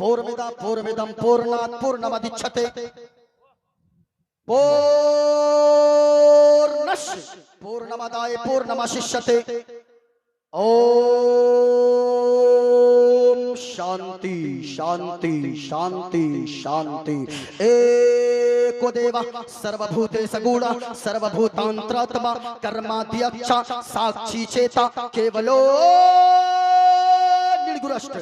पूर्णमिदा पूर्णमिदं पूर्णात् पूर्णमुदच्यते पूर्णस्य पूर्णमादाय पूर्णमवशिष्यते। ओम शांति शांति शांति शांति। एको देवा सर्वभूतेषु गूढ़ः सर्वभूतान्तरात्मा कर्माध्यक्ष साक्षी चेता केवलो निर्गुणश्च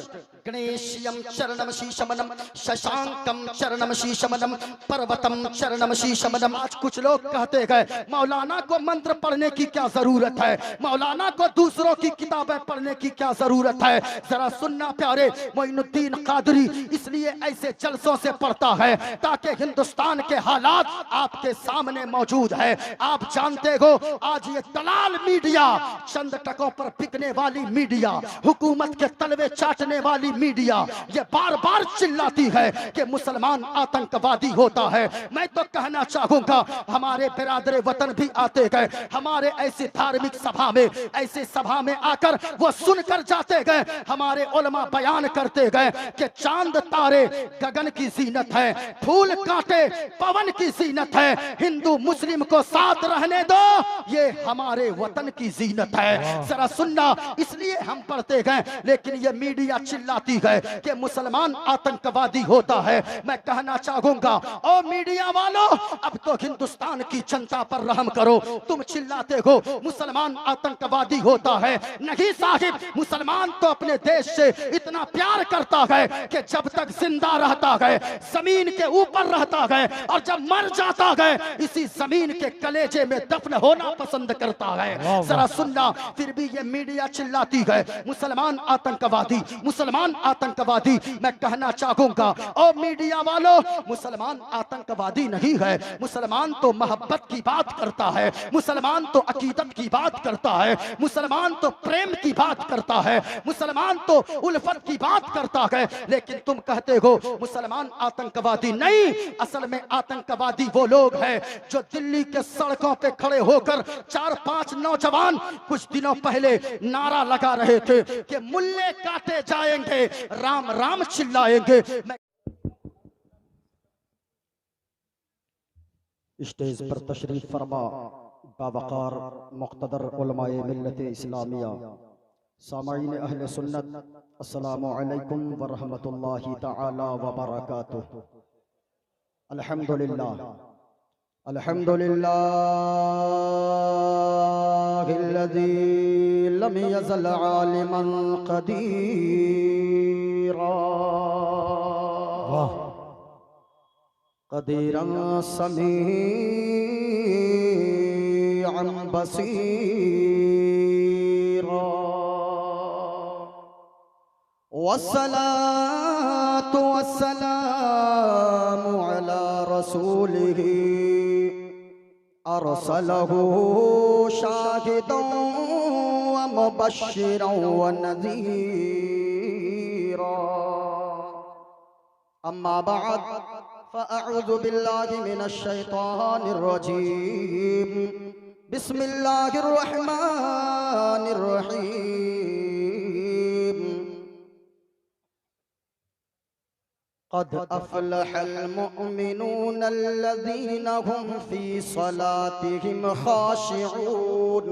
गणेश्यं चरणं शीशमनम शशांकं चरणं शीशमनम पर्वतम चरणं शीशमनम। आज कुछ लोग कहते गए मौलाना को मंत्र पढ़ने की क्या जरूरत है, मौलाना को दूसरों की किताबें पढ़ने की क्या जरूरत है। जरा सुनना प्यारे, मोइनुद्दीन कादरी इसलिए ऐसे जलसों से पढ़ता है ताकि हिंदुस्तान के हालात आपके सामने मौजूद है। आप जानते हो आज ये दलाल मीडिया, चंद टकों पर बिकने वाली मीडिया, हुकूमत के तलवे चाटने वाली मीडिया ये बार बार चिल्लाती है कि मुसलमान आतंकवादी होता है। मैं तो कहना चाहूंगा हमारे बिरादर वतन भी आते गए हमारे ऐसी धार्मिक सभा में, ऐसे सभा में आकर वो सुनकर जाते गए। हमारे उलमा बयान करते गए कि चांद तारे गगन की जीनत है, फूल कांटे पवन की जीनत है, हिंदू मुस्लिम को साथ रहने दो ये हमारे वतन की जीनत है। जरा सुनना, इसलिए हम पढ़ते गए लेकिन ये मीडिया चिल्लाती है कि मुसलमान आतंकवादी होता है। मैं कहना चाहूंगा ओ मीडिया वालों, अब तो हिंदुस्तान की जनता पर रहम करो। तुम चिल्लाते हो मुसलमान आतंकवादी होता है, नहीं साहिब, मुसलमान तो अपने देश से इतना प्यार करता है कि जब तक जिंदा रहता है जमीन के ऊपर रहता है और जब मर जाता है इसी जमीन के कलेजे में दफन होना पसंद करता है। जरा सुनना, फिर भी ये मीडिया चिल्लाती है मुसलमान आतंकवादी, मुसलमान आतंकवादी। मैं कहना चाहूंगा ओ मीडिया वालों, मुसलमान आतंकवादी नहीं है। मुसलमान तो मोहब्बत की बात करता है, मुसलमान तो अकीदत की बात करता है, मुसलमान तो प्रेम की बात करता है, मुसलमान तो उल्फत की बात करता है। लेकिन तुम कहते हो मुसलमान आतंकवादी नहीं। असल में आतंकवादी वो लोग हैं जो दिल्ली के सड़कों पे खड़े होकर 4-5 नौजवान कुछ दिनों पहले नारा लगा रहे थे कि मुल्ले काटे जाएंगे, राम राम चिल्लाएंगे। स्टेज पर तशरीफ फरमा बावकार मुक़्तदर उलमाए मिल्लत इस्लामिया, सामाईन अहले सुन्नत, अस्सलामु अलैकुम व रहमतुल्लाहि तआला व बरकातुहू। अल्हम्दुलिल्लाह अल्हम्दुलिल्लाहिल्लज़ी लम यज़ल आलिमन क़दीरा क़दीरन समीअन बसीरा। वस्सलातु वस्सलामु अला रसूलिही अरसलहू शाहिदन व मुबश्शिरन व नज़ीरा। अम्मा बअद फ़अऊज़ु बिल्लाहि मिनश शैतानिर रजीम। बिस्मिल्लाहिर रहमानिर रहीम। क़द अफ़लहल मुअमिनून अल्लज़ीना हुम फ़ी सलातिहिम ख़ाशिऊन।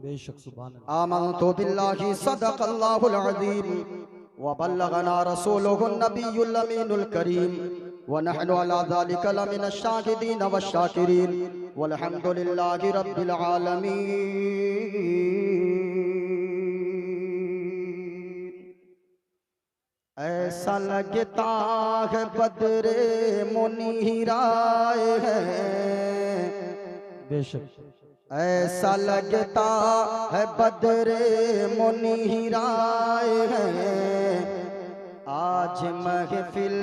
बेशक सुभान अल्लाह। आमनतु बिल्लाहि सदक़ल्लाहुल अज़ीम व बल्लगना रसूलुहुन नबियुल अमीनुल करीम व नहनु अला ज़ालिका लमिनश शाहिदीन वश्शाकिरीन वल्हम्दुलिल्लाहि रब्बिल आलमीन। ऐसा लगता है बदरे मुनीराए हैं, बेशक ऐसा लगता है बदरे मुनीराए हैं। आज महफिल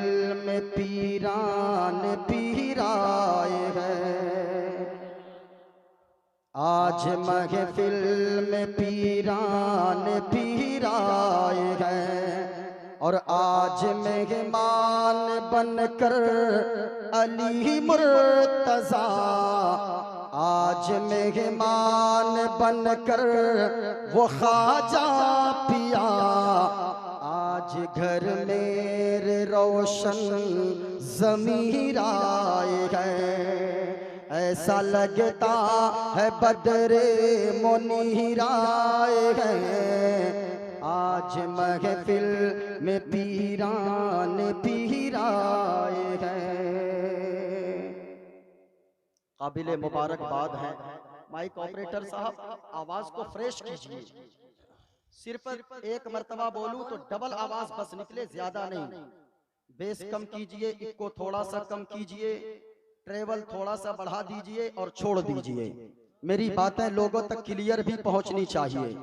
में पीरान पीराए हैं, आज महफिल में पीरान पीराए हैं। और आज मेहमान बनकर अली मुर्तज़ा, आज मेहमान बनकर वो ख्वाजा पिया, आज आज घर मेरे रोशन ज़मीर आए हैं, ऐसा लगता है बदरे मुनीर आए हैं। आज महफिल में पीरान पीर आए हैं। काबिले मुबारकबाद हैं। माइक ऑपरेटर साहब आवाज को फ्रेश कीजिए। सिर्फ एक मर्तबा बोलूं तो डबल आवाज बस निकले, ज्यादा नहीं। बेस कम कीजिए, इको थोड़ा सा कम कीजिए, ट्रेवल थोड़ा सा बढ़ा दीजिए और छोड़ दीजिए। मेरी बातें लोगों तक क्लियर भी पहुंचनी चाहिए।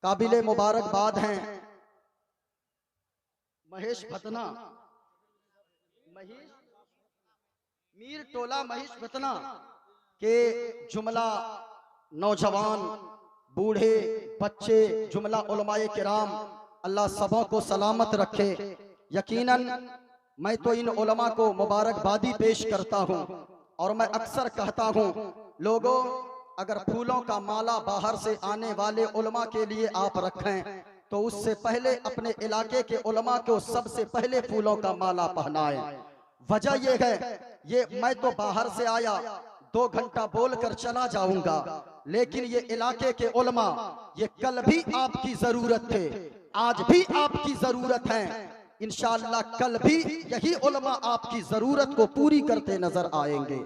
काबिले मुबारकबाद हैं महेश भतना, मीर टोला महेश भतना के जुमला नौजवान, बूढ़े, बच्चे, जुमला उलमाए किराम, अल्लाह सबों को सलामत रखे। यकीनन मैं तो इन उलमा को मुबारकबादी पेश करता हूँ और मैं अक्सर कहता हूँ, लोगों अगर फूलों का माला बाहर से आने वाले उलमा के लिए आप रखें तो उससे पहले अपने इलाके के उलमा को सबसे पहले फूलों का माला पहनाएं। वजह यह है, ये मैं तो बाहर से आया 2 घंटा बोलकर चला जाऊंगा, लेकिन ये इलाके के उलमा ये कल भी आपकी जरूरत थे, आज भी आपकी जरूरत है, इंशाअल्लाह कल भी यही उलमा आपकी जरूरत को पूरी करते नजर आएंगे।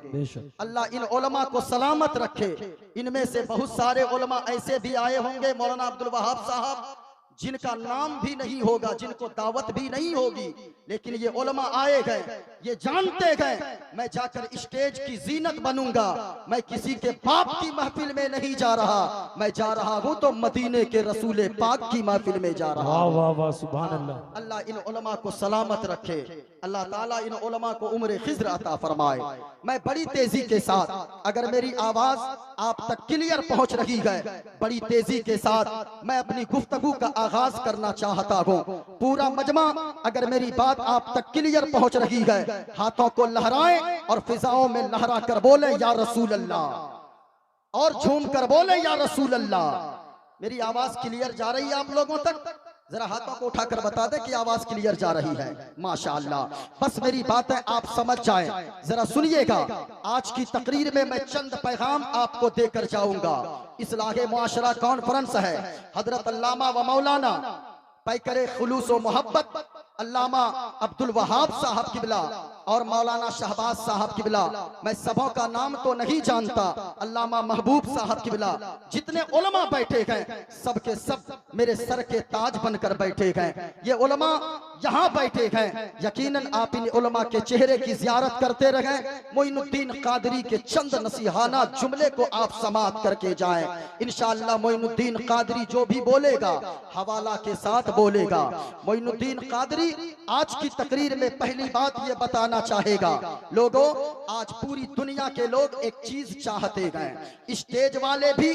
अल्लाह इन उलमा को सलामत रखे। इनमें से बहुत सारे उलमा ऐसे भी आए होंगे मौलाना अब्दुल वहाब साहब, जिनका नाम भी नहीं होगा, जिनको दावत भी नहीं होगी, लेकिन ये उलमा आए गए, ये जानते गए मैं जाकर स्टेज की जीनत बनूंगा। मैं किसी के बाप की महफिल में नहीं जा रहा, मैं जा रहा हूं तो मदीने के रसूल पाक की महफिल में जा रहा हूं। वाह वाह सुभान अल्लाह। अल्लाह इन उलमा को सलामत रखे, अल्लाह ताला इन उलमा को उम्र खिज़्र अता फरमाए। मैं बड़ी तेजी के साथ, अगर मेरी आवाज आप तक क्लियर पहुंच रही है, बड़ी तेजी के साथ मैं अपनी गुफ्तगू का आगाज करना चाहता हूँ। पूरा मजमा अगर मेरी बात आप तक क्लियर पहुंच रही है, हाथों को लहराएं और फिजाओं में लहरा कर बोले या रसूल अल्लाह, और झूम कर बोले या रसूल अल्लाह। मेरी आवाज क्लियर जा रही है आप लोगों तक? जरा हाथों को उठाकर बता दे कि आवाज क्लियर जा रही है। माशाअल्लाह। बस मेरी बातें आप समझ जाएं, जरा सुनिएगा। आज की तकरीर में मैं चंद पैगाम आपको देकर जाऊंगा। इस्लाहे मुआशरा कॉन्फ्रेंस है, हजरत अल्लामा व मौलाना पैकरे खुलूस व मोहब्बत अल्लामा अब्दुल वहाब साहब किबला और मौलाना शहबाज साहब किबला, मैं सबों का नाम तो नहीं जानता, अल्लामा महबूब साहब किबला, जितने उलमा बैठे गए सबके सब मेरे सर के ताज बनकर बैठे गए। ये उलमा यहाँ बैठे गए, यकीनन आप इन उलमा के चेहरे की जियारत करते रहे। मोइनुद्दीन कादरी के चंद नसीहाना जुमले को आप समाअत करके जाएं। इंशाअल्लाह मोइनुद्दीन कादरी जो भी बोलेगा हवाला के साथ बोलेगा। मोइनुद्दीन कादरी आज की तकरीर में पहली बात ये बताना चाहेगा, लोगों आज पूरी दुनिया के लोग एक चीज चाहते गए, स्टेज वाले भी,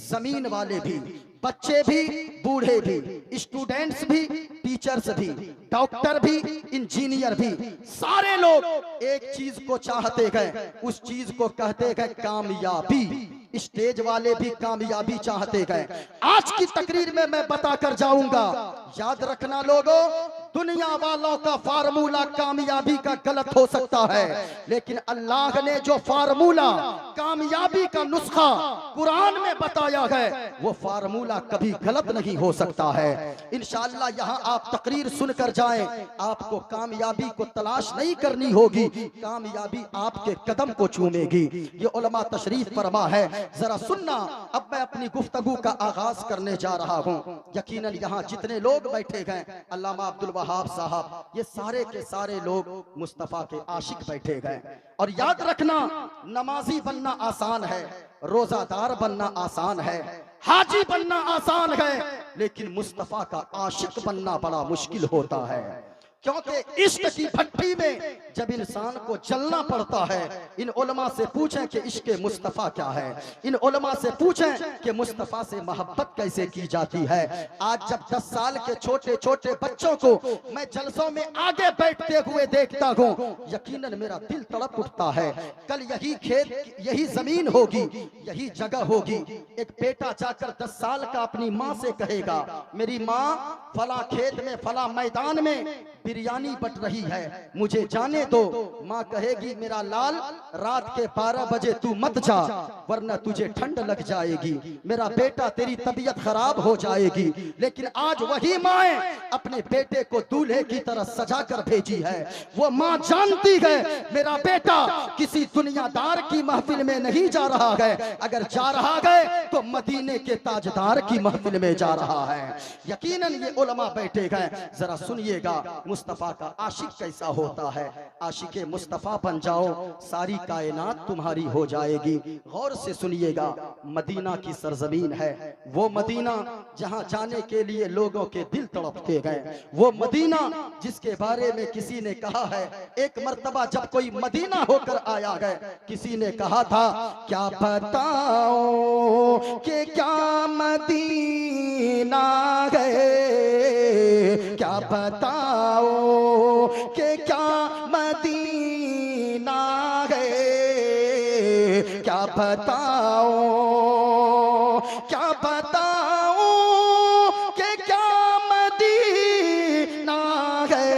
जमीन वाले भी, बच्चे भी, बूढ़े भी, स्टूडेंट्स भी, टीचर्स भी, डॉक्टर भी, इंजीनियर भी, सारे लोग एक चीज को चाहते गए, उस चीज को कहते गए कामयाबी। स्टेज वाले भी कामयाबी चाहते गए। आज की तकरीर में मैं बताकर जाऊंगा, याद रखना लोगों, दुनिया वालों का फार्मूला कामयाबी का गलत हो सकता है, लेकिन अल्लाह ने जो फार्मूला कामयाबी का नुस्खा कुरान में बताया है, वो फार्मूला कभी गलत नहीं हो सकता है। इंशाअल्लाह यहाँ आप तकरीर सुनकर जाएं, आपको कामयाबी को तलाश नहीं करनी होगी, कामयाबी आपके कदम को चूमेगी। ये उलमा तशरीफ फरमा है, जरा सुनना। अब मैं अपनी गुफ्तगू का आगाज करने जा रहा हूँ। यकीनन यहाँ जितने लोग बैठे गए, अल्लामा अब्दुल वहाब साहब, ये सारे के सारे लोग मुस्तफा के आशिक बैठे गए। और याद रखना, नमाजी बनना आसान है, रोजादार बनना आसान है, हाजी बनना आसान है, लेकिन मुस्तफा का आशिक बनना बड़ा मुश्किल होता है। क्योंकि इश्क की भट्टी में जब इंसान को जलना पड़ता है, इन उलमा से पूछें कि इश्क मुस्तफ़ा क्या है, इन उलमा से पूछें कि मुस्तफ़ा से मोहब्बत कैसे की जाती है। आज जब 10 साल के छोटे छोटे बच्चों को मैं जलसों में आगे बैठते हुए देखता हूँ, यकीनन मेरा दिल तड़प उठता है। कल यही खेत, यही जमीन होगी, यही जगह होगी। एक बेटा जाकर 10 साल का अपनी माँ से कहेगा, मेरी माँ फला खेत में फला मैदान में बिरयानी बट रही है, मुझे जाने दो। माँ कहेगी, मेरा लाल रात के 12 बजे तू मत जा, वरना तुझे ठंड लग जाएगी, मेरा बेटा तेरी तबीयत खराब हो जाएगी। लेकिन आज वही माएँ अपने बेटे को दूल्हे की तरह सजा कर भेजी है। वो माँ जानती है मेरा बेटा किसी दुनियादार की महफिल में नहीं जा रहा है, अगर जा रहा है तो मदीने के ताजदार की महफिल में जा रहा है। यकीनन ये उलमा बैठे गए, जरा सुनिएगा मुस्तफा का आशिक कैसा होता है। आशिके मुस्तफा बन जाओ, सारी कायनात तुम्हारी हो जाएगी। गौर से सुनिएगा, मदीना की सरजमीन है, वो मदीना जहां जाने के लिए लोगों के दिल तड़पते गए, वो मदीना जिसके बारे में किसी ने कहा है, एक मर्तबा जब कोई मदीना होकर आया है, किसी ने कहा था, क्या बताओ कि क्या मदीना है, क्या बताओ कि क्या मदीना है, क्या बताओ, क्या बताओ कि क्या मदीना है,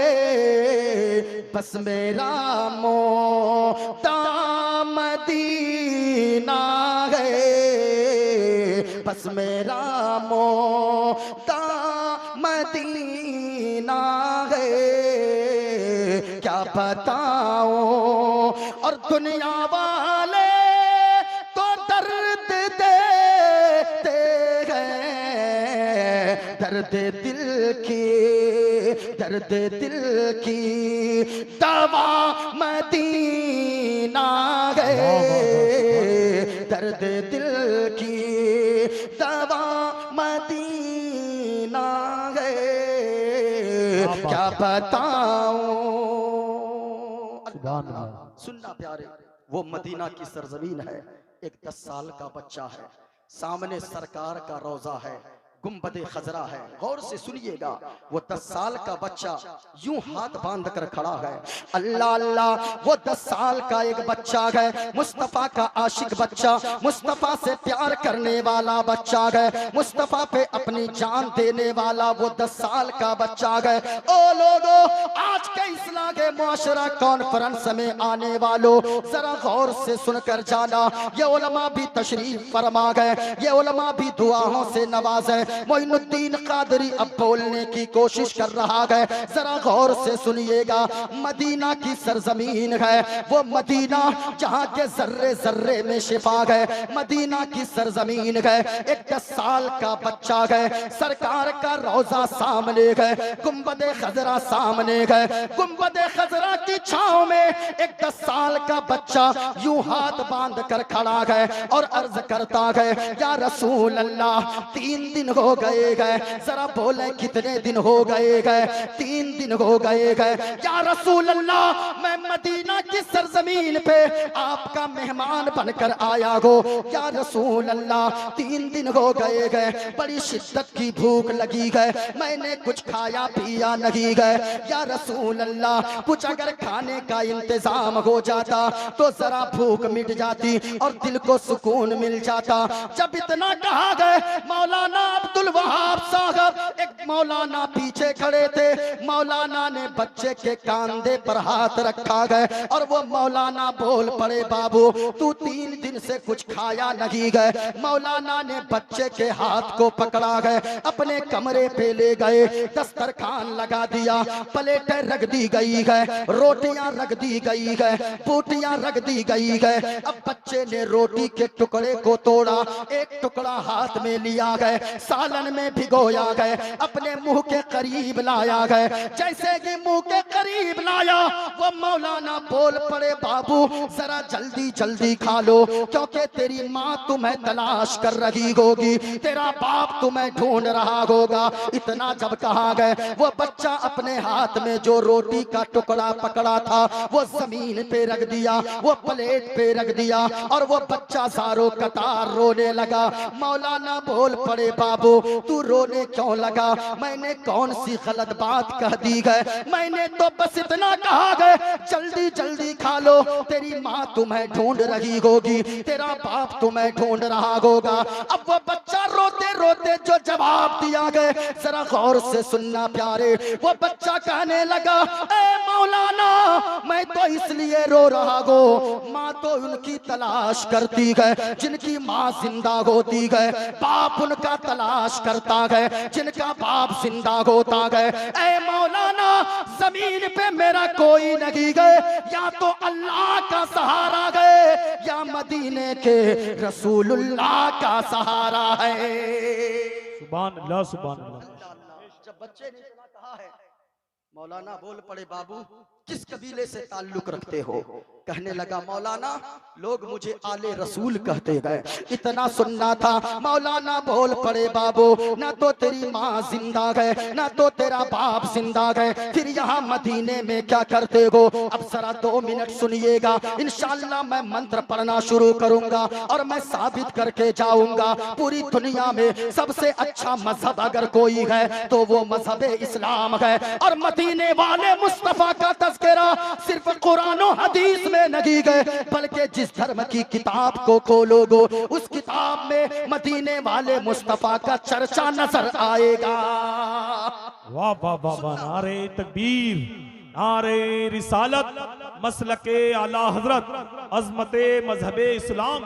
बस मेरा मोटा मदीना है, बस मेरा मोटा मदीना है, क्या बताओ। और दुनिया वाले तो दर्द देते हैं, दर्द दिल की, दर्द दिल की दवा मदीना है, दर्द दिल की दवा मदीना है, क्या बताऊं। सुनना प्यारे, वो मदीना की सरजमीन है, एक 10 साल का बच्चा है, सामने सरकार का रोजा है, गुंबदे खजरा है। गौर से सुनिएगा, वो 10 साल का बच्चा यूं हाथ बांध कर खड़ा है। अल्लाह अल्लाह, वो 10 साल का एक बच्चा है, मुस्तफा का आशिक बच्चा, मुस्तफा से प्यार करने वाला बच्चा है, मुस्तफा पे अपनी जान देने वाला वो 10 साल का बच्चा है। ओ लोगो, आज के इस्लाह के मुआशरा कॉन्फ्रेंस में आने वालों, जरा गौर से सुनकर जाना, ये उलमा भी तशरीफ फरमा गए, ये उलमा भी दुआओं से नवाजे। मोइनुद्दीन कादरी अब बोलने की कोशिश कर रहा है, जरा गौर से सुनिएगा। मदीना की सरजमीन है, वो मदीना जहाँ के जर्रे जर्रे में शिफा है, मदीना की सरजमीन है। एक 10 साल का बच्चा है, सरकार का रोजा सामने है, गुंबदे खजरा सामने है, गुंबदे खजरा की छांव में एक 10 साल का बच्चा यूं हाथ बांध कर खड़ा है और अर्ज करता है, या रसूल अल्लाह, 3 दिन हो गए गए, जरा बोले कितने दिन हो गए गए। 3 दिन हो गए गए। या रसूल अल्लाह, मैं मदीना की सरजमीन पे आपका मेहमान बनकर आया हो। या रसूल अल्लाह, 3 दिन हो गए गए, बड़ी शिद्दत की भूख लगी गए, मैंने कुछ खाया पिया नहीं गए। या रसूल अल्लाह, कुछ अगर खाने का इंतजाम हो जाता तो जरा भूख मिट जाती और दिल को सुकून मिल जाता। जब इतना कहा गए, मौलाना अब्दुल वहाब साहब, एक मौलाना पीछे खड़े थे, मौलाना ने बच्चे के कांधे पर हाथ रखा गए और वो मौलाना बोल पड़े, बाबू तू 3 दिन से कुछ खाया नहीं गए। मौलाना ने बच्चे के हाथ को पकड़ा गए, अपने कमरे पे ले गए, दस्तरखान लगा दिया, प्लेटें रख दी गई है, रोटियां रख दी गई है, बूटियां रख दी गई है। अब बच्चे ने रोटी के टुकड़े को तोड़ा, एक टुकड़ा हाथ में लिया गए, सालन में भिगोया गए। अब अपने मुंह के करीब लाया गया। जैसे कि मुंह के करीब लाया वो मौलाना बोल पड़े, बाबू जरा जल्दी जल्दी खा लो, क्योंकि तेरी माँ तुम्हें तलाश कर रही होगी, तेरा बाप तुम्हें ढूंढ रहा होगा। इतना जब कहा गए वो बच्चा अपने हाथ में जो रोटी का टुकड़ा पकड़ा था वो जमीन पे रख दिया, वो प्लेट पे रख दिया और वो बच्चा सारो कतार रोने लगा। मौलाना बोल पड़े, बाबू तू रोने क्यों लगा? मैंने कौन सी गलत बात कह दी है? मैंने तो बस इतना कहा गए जल्दी जल्दी खा लो, तेरी माँ तुम्हें ढूंढ रही होगी, तेरा बाप तुम्हें ढूंढ रहा होगा। अब वो बच्चा रोते रोते जो जवाब दिया गए जरा गौर से सुनना प्यारे। वो बच्चा कहने लगा, ए मौलाना मैं तो इसलिए रो रहा हूँ, माँ तो उनकी तलाश करती है जिनकी माँ जिंदा होती है, बाप उनका तलाश करता है जिनका बाप जिंदा होता है। ए मौलाना जमीन पे मेरा कोई नहीं गए, या तो अल्लाह का सहारा गए या मदीने के रसूलुल्लाह का सहारा है। सुभान अल्लाह, सुभान अल्लाह। जब बच्चे ने इतना कहा है मौलाना बोल पड़े, बाबू किस कबीले से ताल्लुक रखते हो? कहने लगा, मौलाना लोग मुझे आले रसूल कहते गए। इतना सुनना था। मौलाना बोल पड़े, बाबू ना तो तेरी माँ जिंदा है ना तो तेरा बाप जिंदा है, फिर यहाँ मदीने में क्या करते हो? अब जरा 2 मिनट सुनिएगा, इंशाअल्लाह मैं मंत्र पढ़ना शुरू करूंगा और मैं साबित करके जाऊंगा पूरी दुनिया में सबसे अच्छा मजहब अगर कोई है तो वो मजहब इस्लाम है। और मदीने वाले मुस्तफा का तज़किरा सिर्फ कुरान और हदीस में नहीं गए, बल्कि जिस धर्म की किताब को खोलोगे उस किताब में मदीने वाले मुस्तफा का चर्चा नजर आएगा। वाह वाह वाह वाह, नारे तकबीर, नारे रिसालत, मसलके आला हजरत, अजमते मजहबे इस्लाम।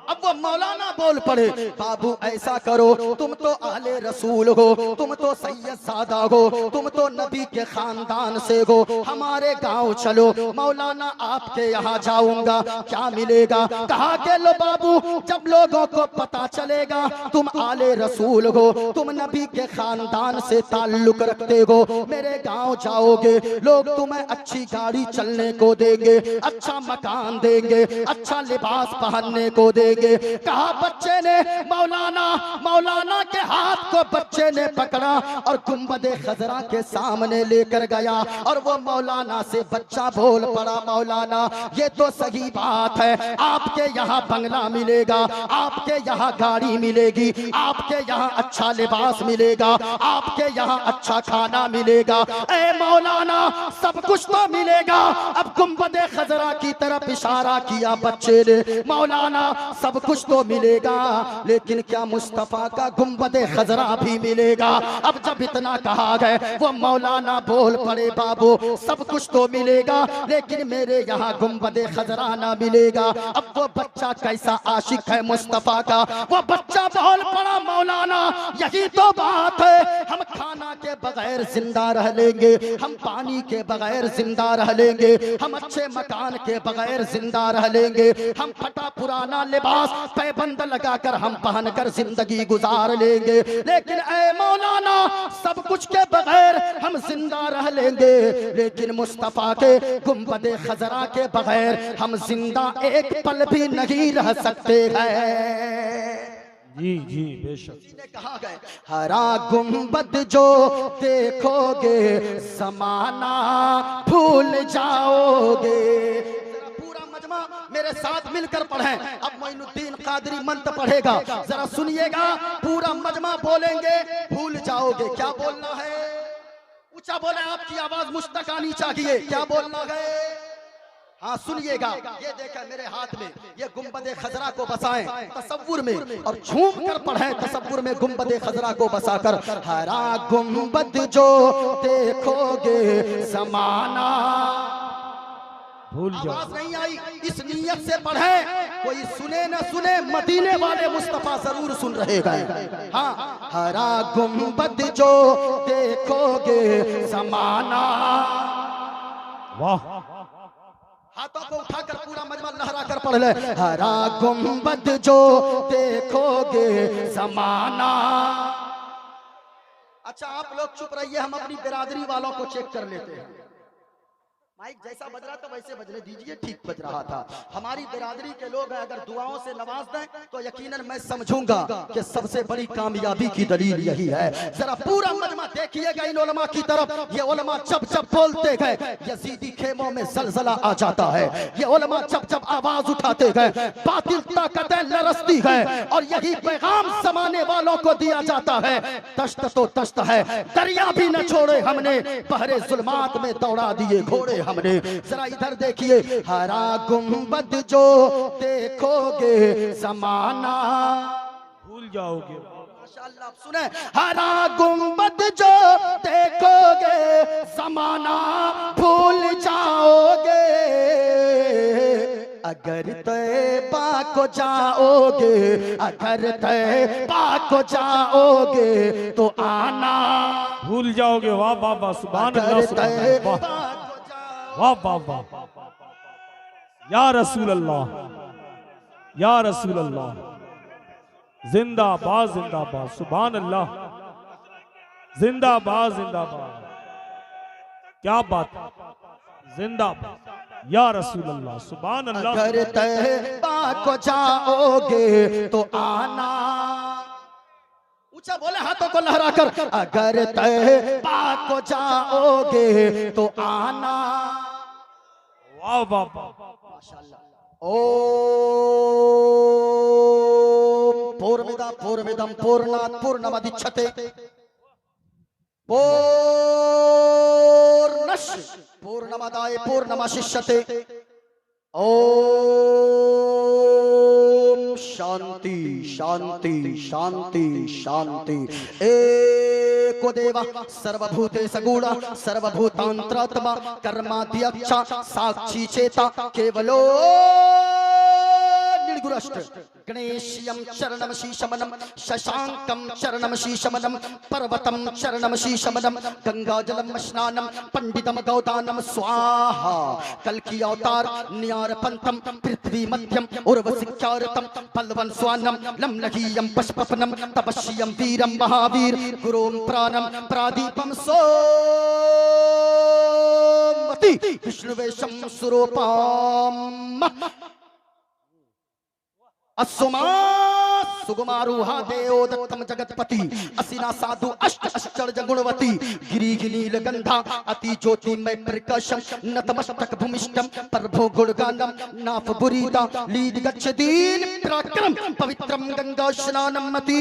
अब वो मौलाना बोल पड़े, बाबू ऐसा करो, तुम तो आले रसूल हो, तुम तो सैयद सादा हो, तुम तो नबी के खानदान से हो, हमारे गांव चलो, मौलाना आपके यहाँ जाऊंगा, क्या मिलेगा? कहा के लो बाबू जब लोगों को पता चलेगा तुम आले रसूल हो, तुम नबी के खानदान से ताल्लुक रखते हो, मेरे गांव जाओगे लोग तुम्हें अच्छी गाड़ी चलने को देंगे, अच्छा मकान देंगे, अच्छा लिबास पहनने को देंगे। कहा बच्चे ने मौलाना के हाथ को बच्चे ने पकड़ा और गुंबदे खजरा के सामने लेकर गया और वो मौलाना से बच्चा बोल पड़ा, मौलाना ये तो सही बात है, आपके यहाँ बंगला मिलेगा, आपके यहाँ गाड़ी मिलेगी, आपके यहाँ अच्छा लिबास मिलेगा, आपके यहाँ अच्छा खाना मिलेगा। ए मौलाना सब कुछ तो मिलेगा। अब गुंबदे खजरा की तरफ इशारा किया बच्चे ने, मौलाना सब कुछ तो मिलेगा लेकिन क्या मुस्तफा का गुंबदे खजरा भी मिलेगा? अब जब इतना कहा गया वो मौलाना बोल पड़े, बाबू सब कुछ तो मिलेगा लेकिन मेरे यहाँ गुंबदे खजरा ना मिलेगा। अब वो बच्चा कैसा आशिक है मुस्तफा का, वो बच्चा बोल पड़ा, मौलाना यही तो बात है, हम खाना के बगैर जिंदा रह लेंगे, हम पानी के बगैर जिंदा रह लेंगे, हम अच्छे मकान के बगैर जिंदा रह लेंगे, हम फटा पुराना लिबास पैबंद लगाकर हम पहनकर जिंदगी गुजार लेंगे, लेकिन ऐ मौलाना सब कुछ के बगैर हम जिंदा रह लेंगे लेकिन मुस्तफा के गुंबदे खजरा के बगैर हम जिंदा एक पल भी नहीं रह सकते हैं। जी जी बेशक। ने कहा गए हरा गुंबद जो देखोगे समाना भूल जाओगे। पूरा मजमा मेरे साथ मिलकर पढ़ें। अब मोइनुद्दीन कादरी मंत्र पढ़ेगा, जरा सुनिएगा, पूरा मजमा बोलेंगे, भूल जाओगे। क्या बोलना है? ऊंचा बोले, आपकी आवाज मुझ तक आनी चाहिए। क्या बोलना है? हाँ सुनिएगा, ये देखा मेरे हाथ में, ये गुंबदे खजरा को बसाएं तसव्वुर में और झूम कर पढ़ें तसव्वुर में गुंबदे खजरा को बसाकर। हरा गुंबद जो देखोगे समाना भूल जाओ। आवाज नहीं आई, इस नियत से पढ़ें, कोई सुने न सुने मदीने वाले मुस्तफा जरूर सुन रहेगा। हाँ, हरा गुंबद जो देखोगे समाना। वाह, हाथों को उठाकर पूरा मजमा लहरा कर पढ़ ले। हरा गुंबद जो देखोगे समाना। अच्छा आप लोग चुप रहिए, हम अपनी बिरादरी वालों को चेक कर लेते हैं। माइक जैसा बज रहा था वैसे बजने दीजिए, ठीक बज रहा था। हमारी बिरादरी के लोग अगर दुआओं से नवाज दें तो यकीनन मैं समझूंगा कि सबसे बड़ी कामयाबी की दलील यही है। जरा पूरा मजमा देखिएगा इन उलमा की तरफ। ये उलमा जब जब बोलते गए यजीदी खेमों में जलजला आ जाता है। ये उलमा जब जब आवाज उठाते गए बातिल ताकतें लरसती है, और यही पैगाम समाने वालों को दिया जाता है। तश्त तो तश्त है, दरिया भी न छोड़े हमने, बहरे जुल्मात में दौड़ा दिए घोड़े हमने। जरा इधर देखिए, हरा गुंबद जो देखोगे जमाना भूल जाओगे। माशाअल्लाह, सुने, हरा गुंबद जो देखोगे जमाना भूल जाओगे, अगर तैबा को जाओगे, अगर तैबा को जाओगे तो आना भूल जाओगे। वाह वाह वाह, सुभान अल्लाह, सुभान अल्लाह, वाह वाह वाह, या रसूल अल्लाह, या रसूल अल्लाह, जिंदाबाद जिंदाबाद, सुभान अल्लाह, जिंदाबाद जिंदाबाद, क्या बात, जिंदाबाद, या रसूल अल्लाह, सुभान अल्लाह। अगर तैबा को जाओगे तो आना, ऊंचा बोले हाथों को लहरा कर, अगर तैबा को जाओगे तो आना। वाह वाह वाह, माशाअल्लाह। ओम पूर्णमिदं पूर्णमिदं पूर्णात् पूर्णमुदच्यते पूर्णस्य पूर्णमादाय पूर्णमेवावशिष्यते। ओम शांति शांति शांति शांति। एको देव सर्वभूतेषु गूढ़ सर्वभूतांतरात्मा कर्माध्यक्ष साक्षी चेता केवलो निर्गुणष्ट। गणेश्यं चरणं शीशमनं शशांकं चरणं शीशमनं पर्वतं चरणं शीशमनं गंगाजलं स्नानं पंडितम गौदानं स्वाहा। कल्कि अवतार न्यारपंथम पृथ्वी मध्यम उर्वशिख्यारतम पल्वन स्वान्नम लम्लघीयं पशुपपनं तपस्यं वीरं महावीर गुरुं प्राणं प्रादीपं सोमवती विष्णुवेशं स्वरूपम् असुमा सुगुमारूहा देवोदत्तम जगतपति असिना साधु अष्ट अश्चर्य गुणवती गिरी नील गंधा अति ज्योतिमय प्रकाशम नतमस्तक भूमिष्ठम प्रभो गुणगानम नाफ बुरीदा लीद गच्छदीन पराक्रम पवित्रम गंगा स्नानम मति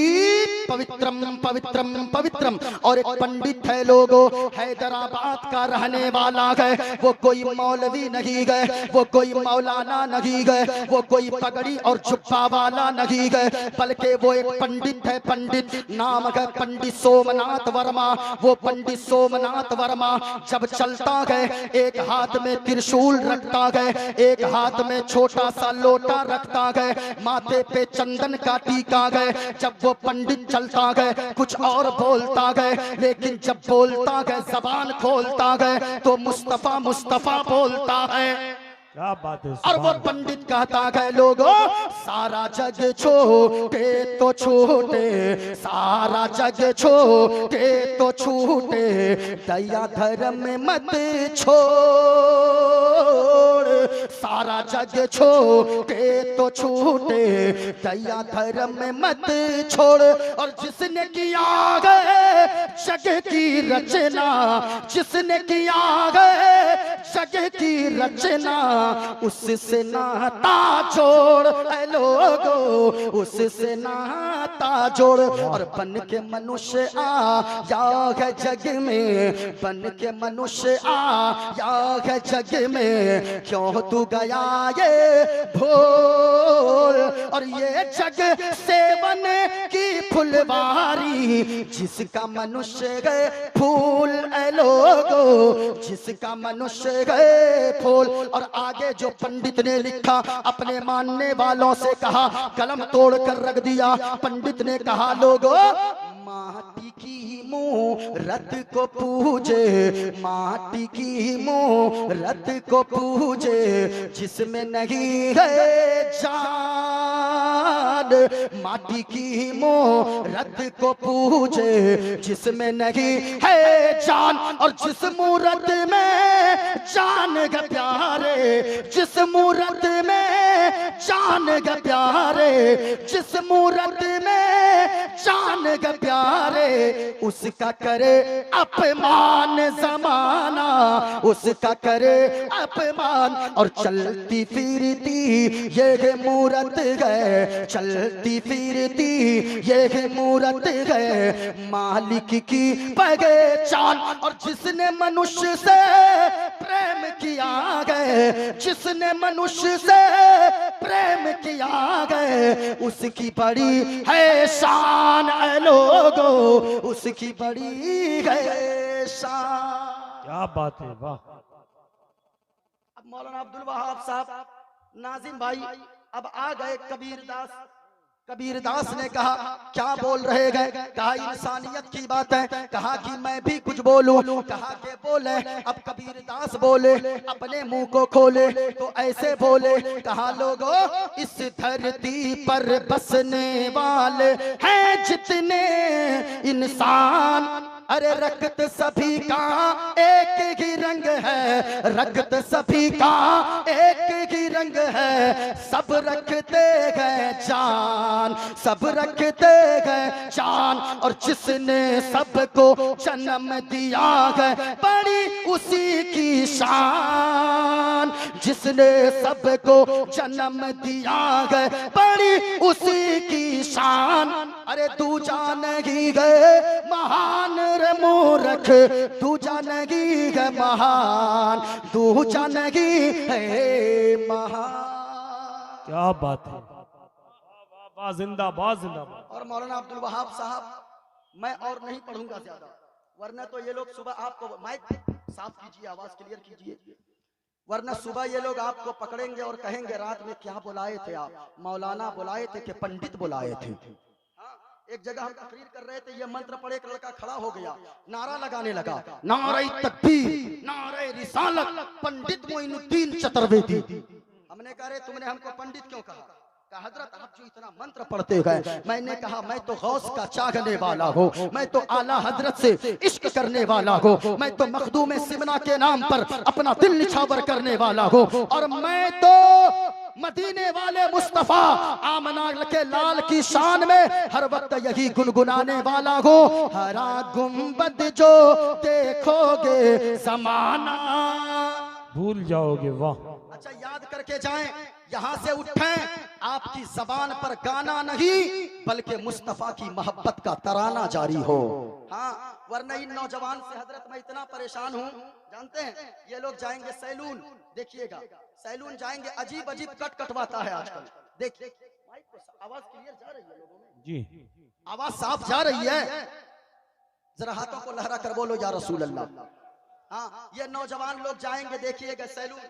पवित्रम पवित्रम पवित्रम। और एक पंडित है लोगों, हैदराबाद का रहने वाला है। वो कोई मौलवी नहीं गए, वो कोई मौलाना नहीं गए, वो कोई पगड़ी और जुब्बा वाला नहीं गए, बल्कि वो एक पंडित है। पंडित नाम है पंडित सोमनाथ वर्मा। वो पंडित सोमनाथ वर्मा जब चलता गए एक हाथ में त्रिशूल रखता गए, एक हाथ में छोटा सा लोटा रखता गए, माथे पे चंदन का टीका गए। जब वो पंडित चलता गए कुछ और बोलता गए, लेकिन जब बोलता गए जबान खोलता गए तो मुस्तफा मुस्तफा बोलता है। क्या बात है। और वो पंडित कहता है लोगों, सारा जग छोटे तो छूटे, सारा जग छोटे तो छूटे, दया धर्म में मत छोड़। सारा जग छोटे तो छूटे, दया धर्म में मत छोड़। और जिसने किया है जग की रचना, जिसने किया है जग की रचना, उससे नाता जोड़ लोगो, उससे नाता जोड़। और बन के मनुष्य आया है जग में, बन के मनुष्य आया है जग में, क्यों तू गया ये भूल। और ये जग सेवन की फुलवारी, जिसका मनुष्य गए फूल लोगो, जिसका मनुष्य गए फूल। और आगे जो पंडित ने लिखा अपने मानने वालों से कहा, कलम तोड़ कर रख दिया। पंडित ने कहा लोगो, माटी की मूरत को पूजे, माटी की मूरत को पूजे, जिसमें नहीं है जान। माटी की मूरत को पूजे, जिसमें नहीं है जान। और जिस मूरत में जान ग प्यारे, जिस मूरत में जान ग प्यारे, जिस मूरत में जान ग प्यारे, उसका करे अपमान जमाना, उसका करे अपमान। और चलती फिरती ये मूरत है, चलती फिरती ये मूरत है, मालिक की पहचान। और जिसने मनुष्य से प्रेम किया गए, जिसने मनुष्य से प्रेम किया गए, उसकी बड़ी है शान। ऐ लोगो, उसकी बड़ी है शान। क्या बात है, वाह। अब मौलाना अब्दुल वहाब साहब, नाजिम भाई अब आ गए कबीरदास। कबीरदास ने कहा क्या बोल रहे गए, कहा इंसानियत की बात है, कहा कि मैं भी कुछ बोलूं, कहा के बोले। अब कबीरदास बोले, अपने मुंह को खोले तो ऐसे बोले, कहा लोगों इस धरती पर बसने वाले हैं जितने इंसान, अरे रक्त सभी का एक ही रंग है, रक्त सभी का एक ही रंग है, सब रखते गए जान, सब रखते गए जान। और जिसने सबको जन्म दिया है बड़ी उसी की शान, जिसने सबको जन्म दिया है बड़ी उसी की शान। अरे तू जान ही गए महान रे मूर्ख, तू जान ही है महान, तू जान ही है महान। क्या बात है, वाह, जिंदाबाद जिंदाबाद। और मौलाना अब्दुल वहाब साहब, मैं और नहीं पढ़ूंगा ज्यादा, वरना तो ये लोग सुबह आपको माइक साफ कीजिए, आवाज क्लियर कीजिए, वरना सुबह ये लोग आपको पकड़ेंगे और कहेंगे रात में क्या बुलाए थे आप, मौलाना बुलाए थे कि पंडित बुलाए थे। एक जगह हम तकरीर कर रहे थे, ये मंत्र पढ़े, एक लड़का खड़ा हो गया, नारा लगाने लगा, नारे तकबीर, नारे रिसालत, पंडित मोइनुद्दीन चतुर्वेदी। हमने कहा रे तुमने हमको पंडित क्यों कहा? कहा हजरत आप जो इतना मंत्र पढ़ते गए, मैंने कहा मैं तो गौस का चाहने वाला हूँ, मैं तो आला हजरत से इश्क करने वाला हूँ, मैं तो मखदूम सिमना के नाम पर अपना दिल निछावर करने वाला हूँ, और मैं तो मदीने वाले मुस्तफा आमना के लाल की शान में हर वक्त यही गुनगुनाने वाला हो। हरा गुंबद जो देखोगे जमाना भूल जाओगे, वाह। अच्छा याद करके जाएं, यहाँ से उठें, आपकी जबान पर गाना नहीं बल्कि मुस्तफा की मोहब्बत का तराना जारी हो। हाँ, वरना इन नौजवान से हजरत मैं इतना परेशान हूँ, जानते हैं ये लोग जाएंगे सैलून, देखिएगा सैलून जाएंगे, अजीब अजीब कट कटवाता है आजकल, देखिए आवाज क्लियर जा रही है लोगों में जी, आवाज साफ जा रही है, जरा हाथों को लहरा कर बोलो या रसूल अल्लाह। हाँ, ये नौजवान लोग जाएंगे देखिएगा सैलून,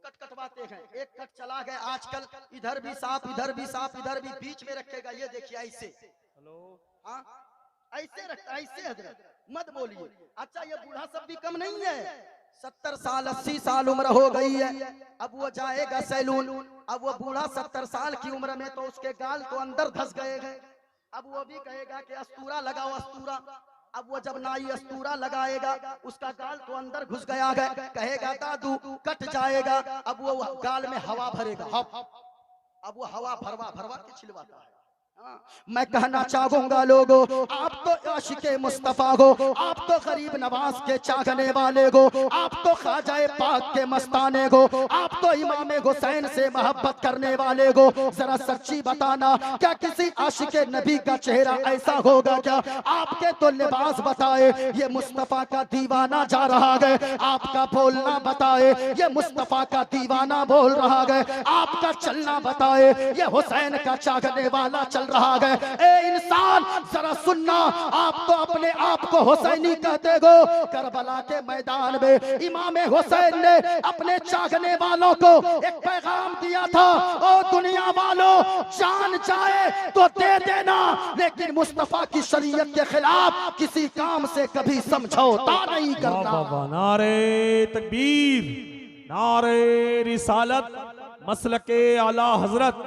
कट कटवाते हैं, एक कट चला गया आजकल, इधर भी सांप, इधर भी सांप, इधर भी, बीच में रखेगा, ये देखिए ऐसे, हेलो, हाँ ऐसे रखता, ऐसे हजरत मत बोलिए। अच्छा ये बूढ़ा सब भी कम नहीं है, 70 साल 80 साल उम्र हो गई है, अब वो जाएगा सैलून, अब वो बूढ़ा 70 साल की उम्र में तो उसके गाल तो अंदर धस गए हैं, अब वो भी कहेगा कि अस्तूरा लगाओ अस्तूरा, अब वो जब नाई अस्तूरा लगाएगा उसका गाल तो अंदर घुस गया है, कहेगा दादू कट जाएगा, अब वो गाल में हवा भरेगा, अब वो हवा भरवा भरवा के छिलवाता है। मैं कहना चाहूंगा लोगों, आप तो आशिके मुस्तफा हो, आप तो गरीब नवाज के चाहने वाले हो, आप तो ख्वाजाए पाक के मस्ताने हो, आप तो इमाम हुसैन से मोहब्बत करने वाले हो, जरा सच्ची बताना क्या किसी आशिके नबी का चेहरा ऐसा होगा क्या? आपके तो लिबास बताए ये मुस्तफा का दीवाना जा रहा है, आपका बोलना बताए ये मुस्तफा का दीवाना बोल रहा है, आपका चलना बताए ये हुसैन का चाहने वाला चल चल रहा है। ए इंसान जरा सुनना, आप तो अपने आप को हुसैनी कहते हो। करबला के मैदान में इमाम हुसैन ने अपने चाहने वालों को एक पैगाम दिया था, ओ दुनिया वालों जान जाए तो दे देना, लेकिन मुस्तफा की शरीयत के खिलाफ किसी काम से कभी समझौता नहीं करना। नारे तकबीर, नारे रिसालत, मसलके आला हजरत,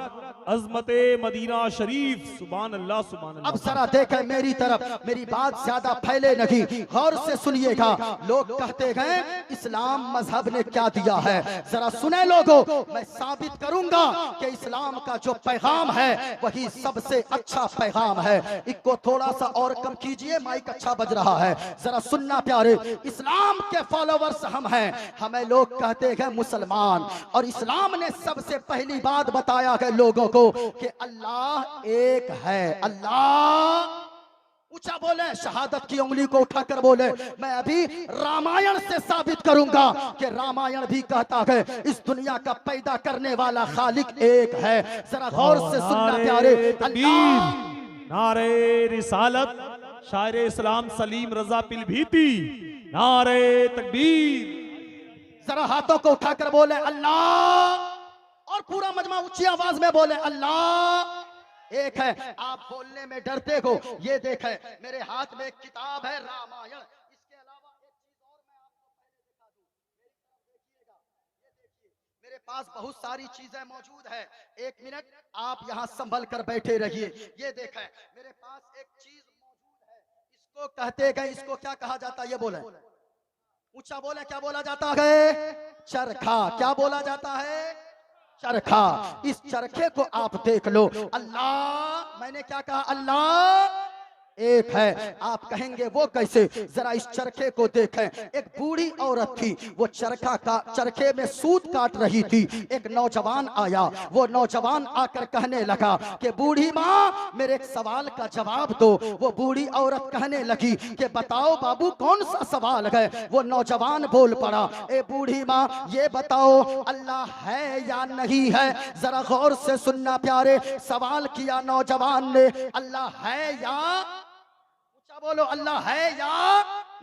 अजमते मदीना शरीफ, सुभान अल्लाह सुभान अल्लाह। अब जरा देखें मेरी तरफ, मेरी बात ज्यादा फैले नहीं, गौर से सुनिएगा। लोग कहते हैं इस्लाम मजहब ने क्या दिया है, जरा सुने लोगों, मैं साबित करूंगा कि इस्लाम का जो पैगाम है वही सबसे अच्छा पैगाम है। इसको थोड़ा सा और कम कीजिए, माइक अच्छा बज रहा है, जरा सुनना प्यारे। इस्लाम के फॉलोवर्स हम हैं, हमें लोग कहते हैं मुसलमान, और इस्लाम ने सबसे पहली बात बताया है लोगों को कि अल्लाह एक है। अल्लाह ऊंचा बोले, शहादत की उंगली को उठाकर बोले। मैं अभी रामायण से साबित करूंगा कि रामायण भी कहता है इस दुनिया का पैदा करने वाला खालिक एक है। जरा गौर से सुनना प्यारे। अल्लाह, नारे रिसालत, शायर इस्लाम सलीम रजा पिलभीती, नारे तकबीर। जरा हाथों को उठाकर बोले अल्लाह, और पूरा मजमा ऊंची आवाज में बोले अल्लाह एक है। आप बोलने में डरते हो, ये देखें मेरे हाथ में एक किताब है रामायण, इसके अलावा एक चीज और मैं आपको पहले दिखा दूं, मेरी तरफ देखिएगा, ये देखिए मेरे पास बहुत सारी चीजें मौजूद है। एक मिनट आप यहाँ संभल कर बैठे रहिए। ये देखें मेरे पास एक चीज मौजूद है, इसको कहते हैं, इसको क्या कहा जाता है, ये बोले ऊंचा बोले, क्या बोला जाता है? चरखा। क्या बोला जाता है? चरखा। इस चरखे को आप देख लो। अल्लाह, मैंने क्या कहा? अल्लाह एक है। आप कहेंगे वो कैसे? जरा इस चरखे को देखें। एक बूढ़ी औरत थी, वो चरखे में सूत काट रही थी। एक नौजवान आया, वो नौजवान आकर कहने लगा कि बूढ़ी माँ मेरे एक सवाल का जवाब दो। वो बूढ़ी औरत कहने लगी कि बताओ बाबू कौन सा सवाल है? वो नौजवान बोल पड़ा, ए बूढ़ी माँ ये बताओ अल्लाह है या नहीं है? जरा गौर से सुनना प्यारे। सवाल किया नौजवान ने, अल्लाह है या, बोलो अल्लाह है या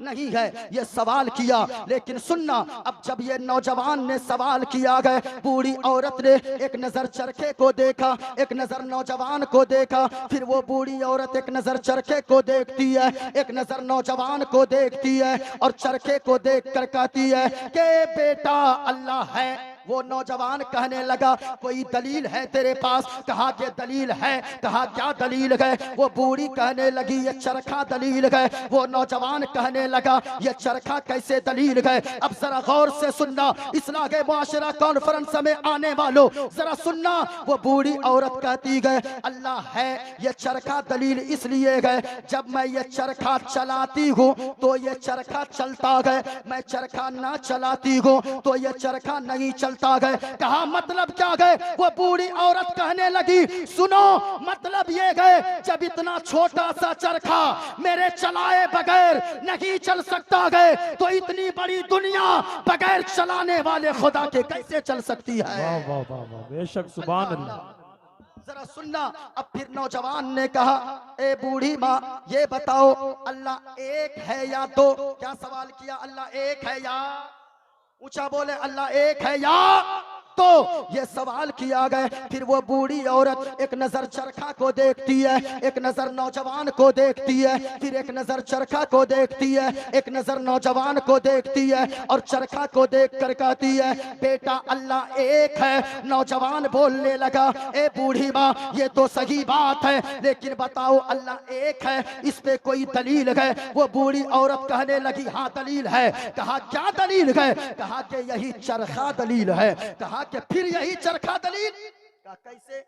नहीं है, ये सवाल किया। लेकिन सुनना, अब जब ये नौजवान ने सवाल किया गया, बूढ़ी औरत ने एक नजर चरखे को देखा, एक नजर नौजवान को देखा, फिर वो बूढ़ी औरत एक नजर चरखे को देखती है, एक नजर नौजवान को देखती है, और चरखे को देख कर कहती है कि बेटा अल्लाह है। वो नौजवान कहने लगा कोई दलील है तेरे पास? कहा कि दलील है। कहा क्या दलील है? वो बूढ़ी कहने लगी ये चरखा दलील है। वो नौजवान कहने लगा ये चरखा कैसे दलील है? अब जरा गौर से सुनना, इस्लाह के मुआशरा कॉन्फ्रेंस में आने वालों जरा सुनना। वो बूढ़ी औरत कहती है अल्लाह है, ये चरखा दलील इसलिए है जब मैं ये चरखा चलाती हूँ तो ये चरखा चलता है, मैं चरखा ना चलाती हूँ तो ये चरखा नहीं चलता है। कहा मतलब क्या है? वो बूढ़ी औरत कहने लगी सुनो, मतलब ये है जब इतना छोटा सा चरखा मेरे चलाए बगैर नहीं चल सकता है तो इतनी बड़ी दुनिया बगैर चलाने वाले खुदा के कैसे चल सकती है? वाह वाह वाह वाह, बेशक सुभान अल्लाह। जरा सुनना। अब फिर नौजवान ने कहा ए बूढ़ी माँ ये बताओ अल्लाह एक है या दो? क्या सवाल किया? अल्लाह एक है या, ऊंचा बोले अल्लाह एक है या तो ये सवाल किया गया। फिर वो बूढ़ी औरत एक नजर चरखा को देखती है, एक नजर नौजवान को देखती है, फिर एक नजर चरखा को देखती है, एक नजर नौजवान को देखती है, और चरखा को देख कर कहती है बेटा अल्लाह एक है। नौजवान बोलने लगा ए बूढ़ी माँ ये तो सही बात है, लेकिन बताओ अल्लाह एक है, इस पे कोई दलील है? वो बूढ़ी औरत कहने लगी हाँ दलील है। कहा क्या दलील है? कहा कि यही चरखा दलील है। कहा कि फिर यही चरखा दलील? का कैसे?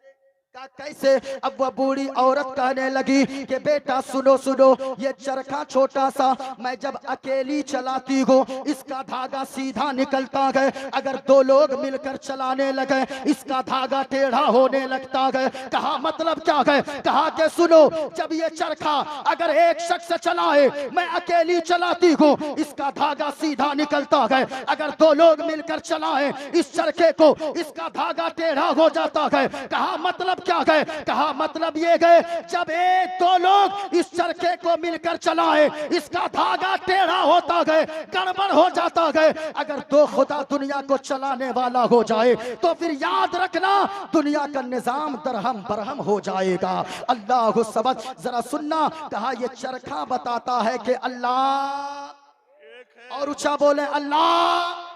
का कैसे? अब वह बूढ़ी औरत कहने लगी कि बेटा सुनो सुनो, ये चरखा छोटा सा मैं जब अकेली चलाती हूँ इसका धागा सीधा निकलता है, अगर दो लोग मिलकर चलाने लगे इसका धागा टेढ़ा होने लगता है। कहा मतलब क्या है? कहा कि सुनो, जब ये चरखा अगर एक शख्स चलाए, मैं अकेली चलाती हूँ इसका धागा सीधा निकलता है, अगर दो लोग मिलकर चलाए इस चरखे को इसका धागा टेढ़ा हो जाता है। कहा मतलब क्या गए? कहा मतलब ये गए जब एक दो लोग इस चरखे को मिलकर चलाए, इसका धागा टेढ़ा होता गए, गड़बड़ हो जाता गए। अगर दो खुदा दुनिया को चलाने वाला हो जाए तो फिर याद रखना दुनिया का निजाम दरहम बरहम हो जाएगा। अल्लाह सबद, जरा सुनना। कहा ये चरखा बताता है कि अल्लाह, और ऊंचा बोले अल्लाह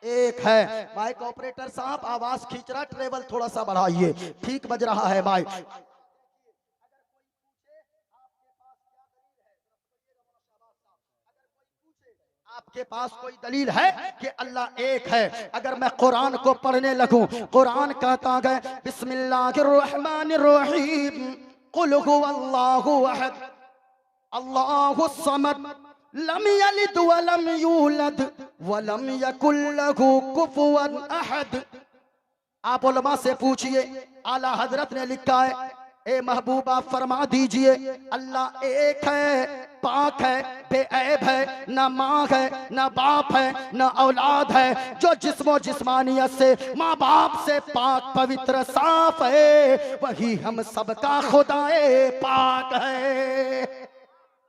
एक है। माइक ऑपरेटर साहब आवाज खींच रहा, ट्रेवल थोड़ा सा बढ़ाइए, ठीक बज रहा है माइक। आपके पास कोई दलील है कि अल्लाह एक है? अगर मैं कुरान को पढ़ने लगूं, कुरान कहता है बिस्मिल्लाहिर्रहमानिर्रहीम, कुल हुवल्लाहु अहद, अल्लाहुस समद, लम यलिद वलम यूलद वलम यकुल लहू कुफुवन अहद। आप उलमा से पूछिए, आला हजरत ने लिखा है, ए महबूबा फरमा दीजिए अल्लाह एक है, पाक है, बेऐब है, ना माँ है, ना बाप है, ना औलाद है, जो जिस्मो जिस्मानियत से माँ बाप से पाक पवित्र साफ है, वही हम सबका खुदाए पाक है।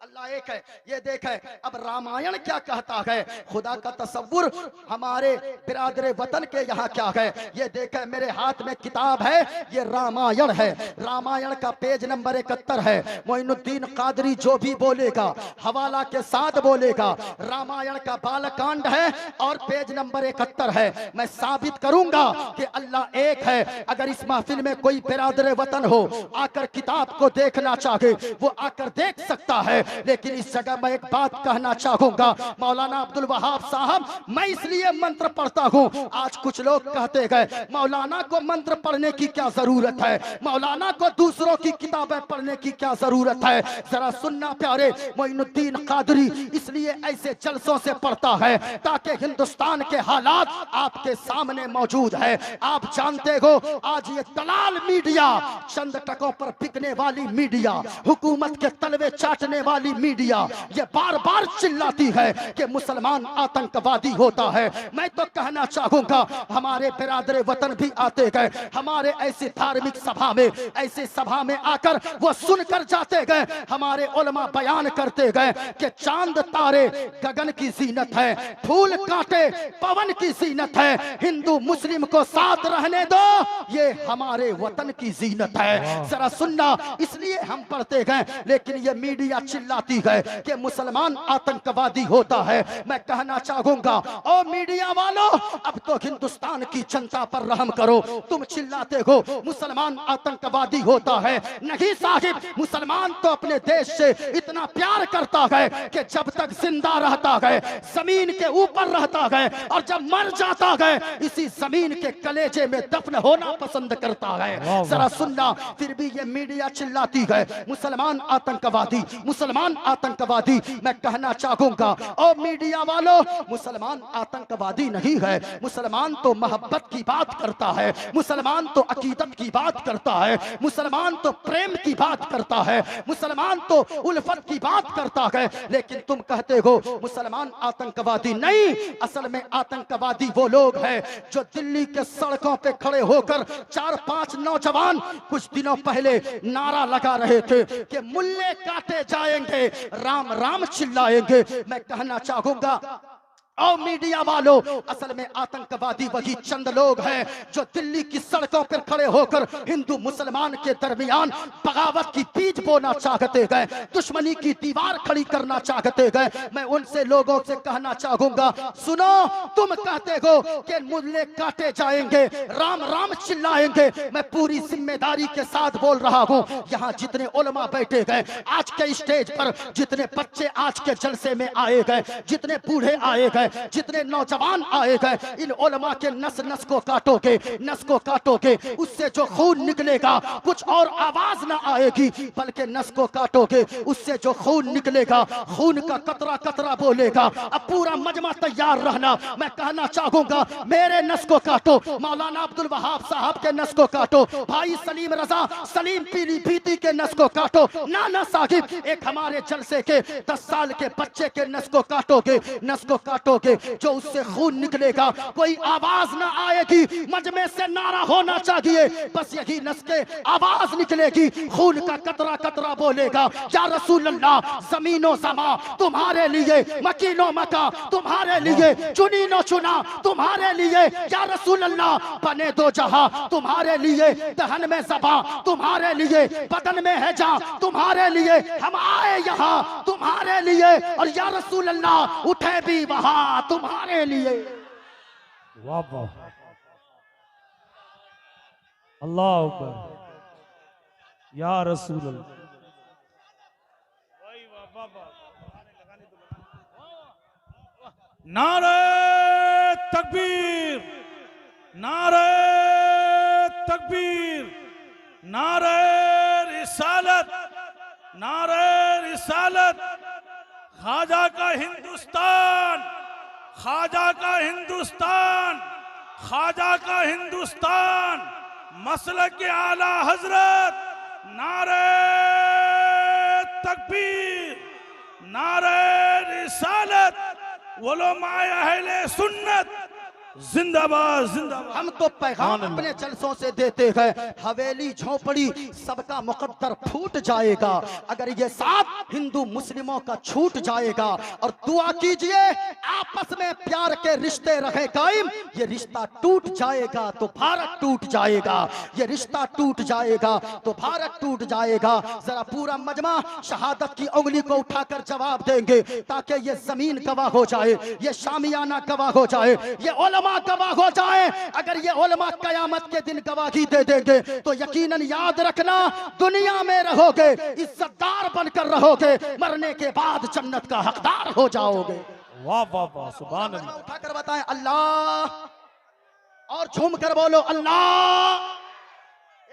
अल्लाह एक है, ये देखे। अब रामायण क्या कहता है? खुदा का तसव्वुर हमारे बिरादरे वतन के यहाँ क्या है? ये देखे, मेरे हाथ में किताब है, ये रामायण है। रामायण का पेज नंबर 71 है। मोइनुद्दीन कादरी जो भी बोलेगा हवाला के साथ बोलेगा। रामायण का बालकांड है और पेज नंबर 71 है। मैं साबित करूंगा कि अल्लाह एक है। अगर इस महफिल में कोई बिरादरे वतन हो, आकर किताब को देखना चाहे, वो आकर देख सकता है। लेकिन इस जगह मैं एक बात कहना चाहूंगा, मौलाना अब्दुल वहाब साहब, मैं इसलिए मंत्र पढ़ता हूं। आज कुछ लोग कहते गए मौलाना को मंत्र पढ़ने की क्या जरूरत है, मौलाना को दूसरों की किताबें पढ़ने की क्या जरूरत है। जरा सुनना प्यारे, मोइनुद्दीन कादरी इसलिए ऐसे जलसों से पढ़ता है ताकि हिंदुस्तान के हालात आपके सामने मौजूद है। आप जानते हो आज ये दलाल मीडिया, चंद टकों पर बिकने वाली मीडिया, हुकूमत के तलवे चाटने वाली मीडिया, ये बार बार चिल्लाती है कि मुसलमान आतंकवादी होता है। मैं तो कहना चाहूंगा हमारे बिरादरे वतन भी आते गए हमारे ऐसी धार्मिक सभा में, ऐसी सभा में आकर वो सुनकर जाते गए। हमारे उलमा बयान करते गए कि चांद तारे गगन की जीनत है, फूल कांटे पवन की जीनत है, हिंदू मुस्लिम को साथ रहने दो, ये हमारे वतन की जीनत है। जरा सुनना, इसलिए हम पढ़ते गए। लेकिन ये मीडिया चिल्लाती है कि मुसलमान आतंकवादी होता है। मैं कहना चाहूंगा ओ मीडिया वालों, अब तो हिंदुस्तान की जनता पर रहम करो। तुम चिल्लाते हो मुसलमान आतंकवादी होता है, नहीं साहिब, मुसलमान तो अपने देश से इतना प्यार करता है कि जब तक जिंदा रहता है जमीन के ऊपर रहता है, और जब मर जाता है इसी जमीन के कलेजे में दफन होना पसंद करता है। जरा सुनना, फिर भी ये मीडिया चिल्लाती है मुसलमान आतंकवादी, मुसलमान आतंकवादी। मैं कहना चाहूंगा ओ मीडिया वालों, मुसलमान आतंकवादी नहीं है। मुसलमान तो मोहब्बत की बात करता है, मुसलमान तो अकीदत की बात करता है, मुसलमान तो प्रेम की बात करता है, मुसलमान तो उल्फत की बात करता है। लेकिन तुम कहते हो मुसलमान आतंकवादी नहीं। असल में आतंकवादी वो लोग हैं जो दिल्ली के सड़कों पे खड़े होकर 4-5 नौजवान कुछ दिनों पहले नारा लगा रहे थे कि मुल्ले काटे जाएंगे, राम राम चिल्लाएंगे। मैं कहना चाहूंगा और मीडिया वालों, असल में आतंकवादी वही चंद लोग हैं जो दिल्ली की सड़कों पर खड़े होकर हिंदू मुसलमान के दरमियान बगावत की बीज बोना चाहते गए, दुश्मनी की दीवार खड़ी करना चाहते गए। मैं उनसे लोगों से कहना चाहूंगा, सुनो, तुम कहते हो कि मुल्ले काटे जाएंगे, राम राम चिल्लाएंगे। मैं पूरी जिम्मेदारी के साथ बोल रहा हूं, यहाँ जितने उलमा बैठे गए आज के स्टेज पर, जितने बच्चे आज के जलसे में आए गए, जितने बूढ़े आए गए, जितने नौजवान आए गए, इन उलमा के नस नस को काटोगे, नस को काटोगे, उससे जो खून निकलेगा कुछ और आवाज ना आएगी, बल्कि नस को काटोगे, उससे जो खून निकलेगा खून का कतरा कतरा बोलेगा। अब पूरा मजमा तैयार रहना। मैं कहना चाहूंगा मेरे नस को काटो, मौलाना अब्दुल वहाब साहब के नस को काटो, भाई सलीम रजा सलीम पीलीभीती के नस को काटो, नाना साहिब एक हमारे जलसे के 10 साल के बच्चे के नस को काटोगे, नस को काटो दोगे जो उससे खून निकलेगा, कोई आवाज ना आएगी, मजमे से नारा होना चाहिए, बस यही नस्के आवाज निकलेगी, खून का कतरा कतरा बोलेगा या रसूल अल्लाह, जमीनो समा तुम्हारे लिए, मकीनो मका तुम्हारे लिए, चुनीनो चुना तुम्हारे लिए, या रसूल अल्लाह, बने दो जहां तुम्हारे लिए, दहन में ज़बा तुम्हारे लिए, बदन में है जान तुम्हारे लिए, हम आए यहाँ तुम्हारे लिए, और या रसूल अल्लाह उठे भी वहां तुम्हारे लिए। वाह वाह, अल्लाह अकबर, या रसूल अल्लाह। नारे तकबीर, नारे तकबीर, नारे रिसालत, नारे रिसालत। ख्वाजा का हिंदुस्तान, ख्वाजा का हिंदुस्तान, ख्वाजा का हिंदुस्तान, मसलक के आला हजरत। नारे तकबीर, नारे रिसालत, उलमाए अहले सुन्नत जिंदाबाद जिंदाबाद। हम तो पैगाम अपने जलसों से देते हैं, हवेली झोपड़ी सबका मुकद्दर फूट जाएगा अगर ये साथ हिंदू मुस्लिमों का छूट जाएगा। और दुआ कीजिए आपस में प्यार के रिश्ते रहे कायम, ये रिश्ता टूट जाएगा तो भारत टूट जाएगा, ये रिश्ता टूट जाएगा तो भारत टूट जाएगा। जरा पूरा मजमा शहादत की उंगली को उठाकर जवाब देंगे ताकि ये जमीन गवाह हो जाए, ये शामियाना गवाह हो जाए, ये उलमा गवाह हो जाए। अगर ये उलमा कयामत के दिन गवाही दे देंगे तो यकीनन याद रखना दुनिया में रहोगे, इज्जतदार बनकर रहोगे, मरने के बाद जन्नत का हकदार हो जाओगे। वाह वाह वाह, सुभान अल्लाह। उठाकर बताएं अल्लाह, और झूम कर बोलो अल्लाह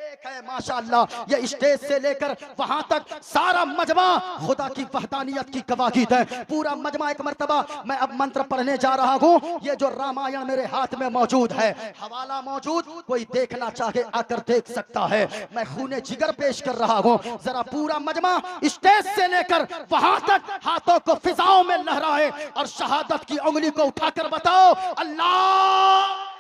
एक है। माशाअल्लाह, ये स्टेज से लेकर वहां तक सारा मजमा खुदा की वहदानियत की गवाही दे। पूरा मजमा एक मर्तबा मैं अब मंत्र पढ़ने जा रहा हूँ। ये जो रामायण मेरे हाथ में मौजूद है, हवाला मौजूद, कोई देखना चाहे आकर देख सकता है। मैं खूने जिगर पेश कर रहा हूँ। जरा पूरा मजमा स्टेज से लेकर वहां तक हाथों को फिजाओं में लहराए और शहादत की उंगली को उठाकर बताओ अल्लाह।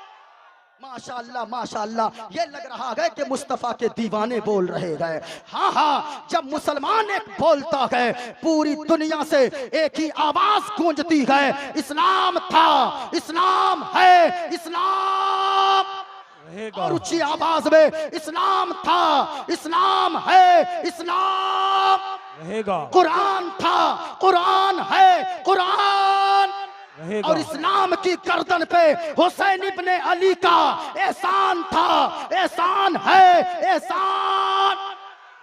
माशाअल्लाह माशाअल्लाह, ये लग रहा है कि मुस्तफा के दीवाने बोल रहे हैं। हाँ हाँ, जब मुसलमान एक बोलता है पूरी दुनिया से एक ही आवाज गूंजती है, इस्लाम था, इस्लाम है, इस्लाम रहेगा। और ऊंची आवाज में इस्लाम था, इस्लाम है, इस्लाम रहेगा। कुरान था, कुरान है, कुरान रहेगा। और इस्लाम की गर्दन पे हुसैन इब्ने अली का एहसान था, एहसान है, एहसान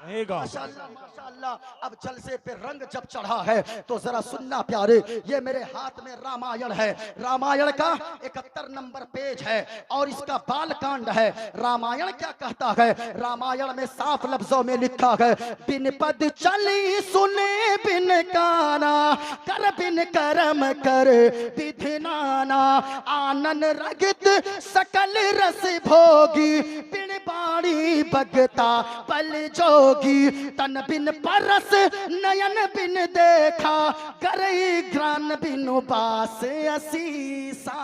रहेगा। माशाअल्लाह माशाअल्लाह। अब जलसे पे रंग जब चढ़ा है तो जरा सुनना प्यारे, ये मेरे हाथ में रामायण है। रामायण का 71 नंबर पेज है और इसका बालकांड है। रामायण क्या कहता है? रामायण में साफ लफ्जों में लिखा है, बिन पद चली सुने बिन काना, कर बिन करम कर विधि नाना, आनन रगित सकल रस भोगी, बिन बाणी बगता पल जोगी, तन बिन परस नयन बिन देखा, करई ग्रान बिन उपास असीसा।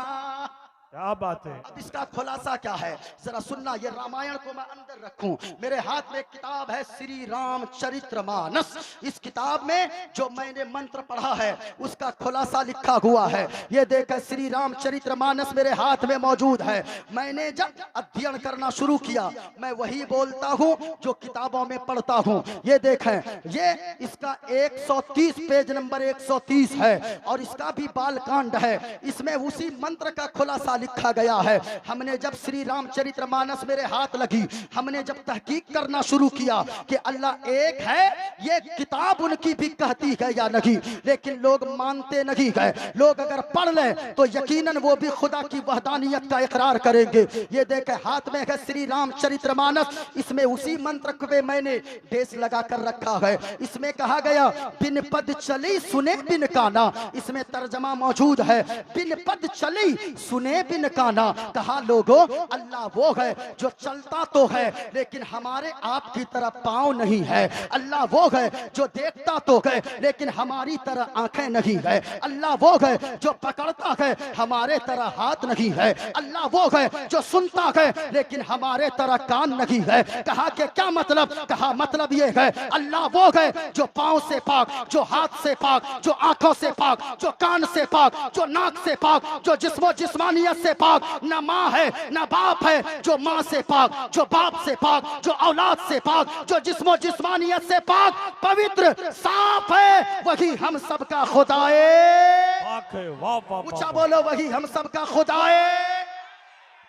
क्या बात है। अब इसका खुलासा क्या है जरा सुनना। ये रामायण को मैं अंदर रखूं, मेरे हाथ में एक किताब है श्री राम चरित्रमानस। इस किताब में जो मैंने मंत्र पढ़ा है उसका खुलासा लिखा हुआ है। ये देखकर श्री राम चरित्रमानस मेरे हाथ में मौजूद है। मैंने जब अध्ययन करना शुरू किया मैं वही बोलता हूं जो किताबों में पढ़ता हूं। ये देखें, ये इसका 130 पेज नंबर 130 है और इसका भी बालकांड है। इसमें उसी मंत्र का खुलासा लिखा गया है। हमने जब श्री रामचरितमानस मेरे हाथ लगी, हमने जब तहकीक करना शुरू किया कि अल्लाह एक है, ये किताब उनकी भी कहती है या नहीं, लेकिन लोग मानते नहीं है। लोग अगर पढ़ लें तो यकीनन वो भी खुदा की वहदानियत का इकरार करेंगे। ये देखे हाथ में है श्री रामचरितमानस, इसमें उसी मंत्र पे मैंने डेस लगा कर रखा है। इसमें कहा गया बिन पद चली सुने बिन काना, इसमें तर्जमा मौजूद है, बिन पद चली सुने बिन काना। कहा लोगो अल्लाह वो है जो चलता तो है लेकिन हमारे आपकी तरह पाँव नहीं है। अल्लाह वो है जो देखता तो है लेकिन हमारी तरह आंखें नहीं है। अल्लाह वो है जो पकड़ता है हमारे तरह हाथ नहीं है। अल्लाह वो है जो सुनता है लेकिन हमारे तरह कान नहीं है। कहा कि क्या मतलब? कहा मतलब ये है अल्लाह वो है जो पाँव से पाक, जो हाथ से पाक, जो आंखों से पाक, जो कान से पाक, जो नाक से पाक, जो जिस्मानियत से पाक, न माँ है न बाप है, जो माँ से पाक, जो बाप से पाक, जो औलाद से पाक, जो जिस्मानियत से पाक, पवित्र साफ है, वही हम सबका खुदाए पाक है। वाह वाह ऊंचा वाह बोलो, वही हम सबका खुदाए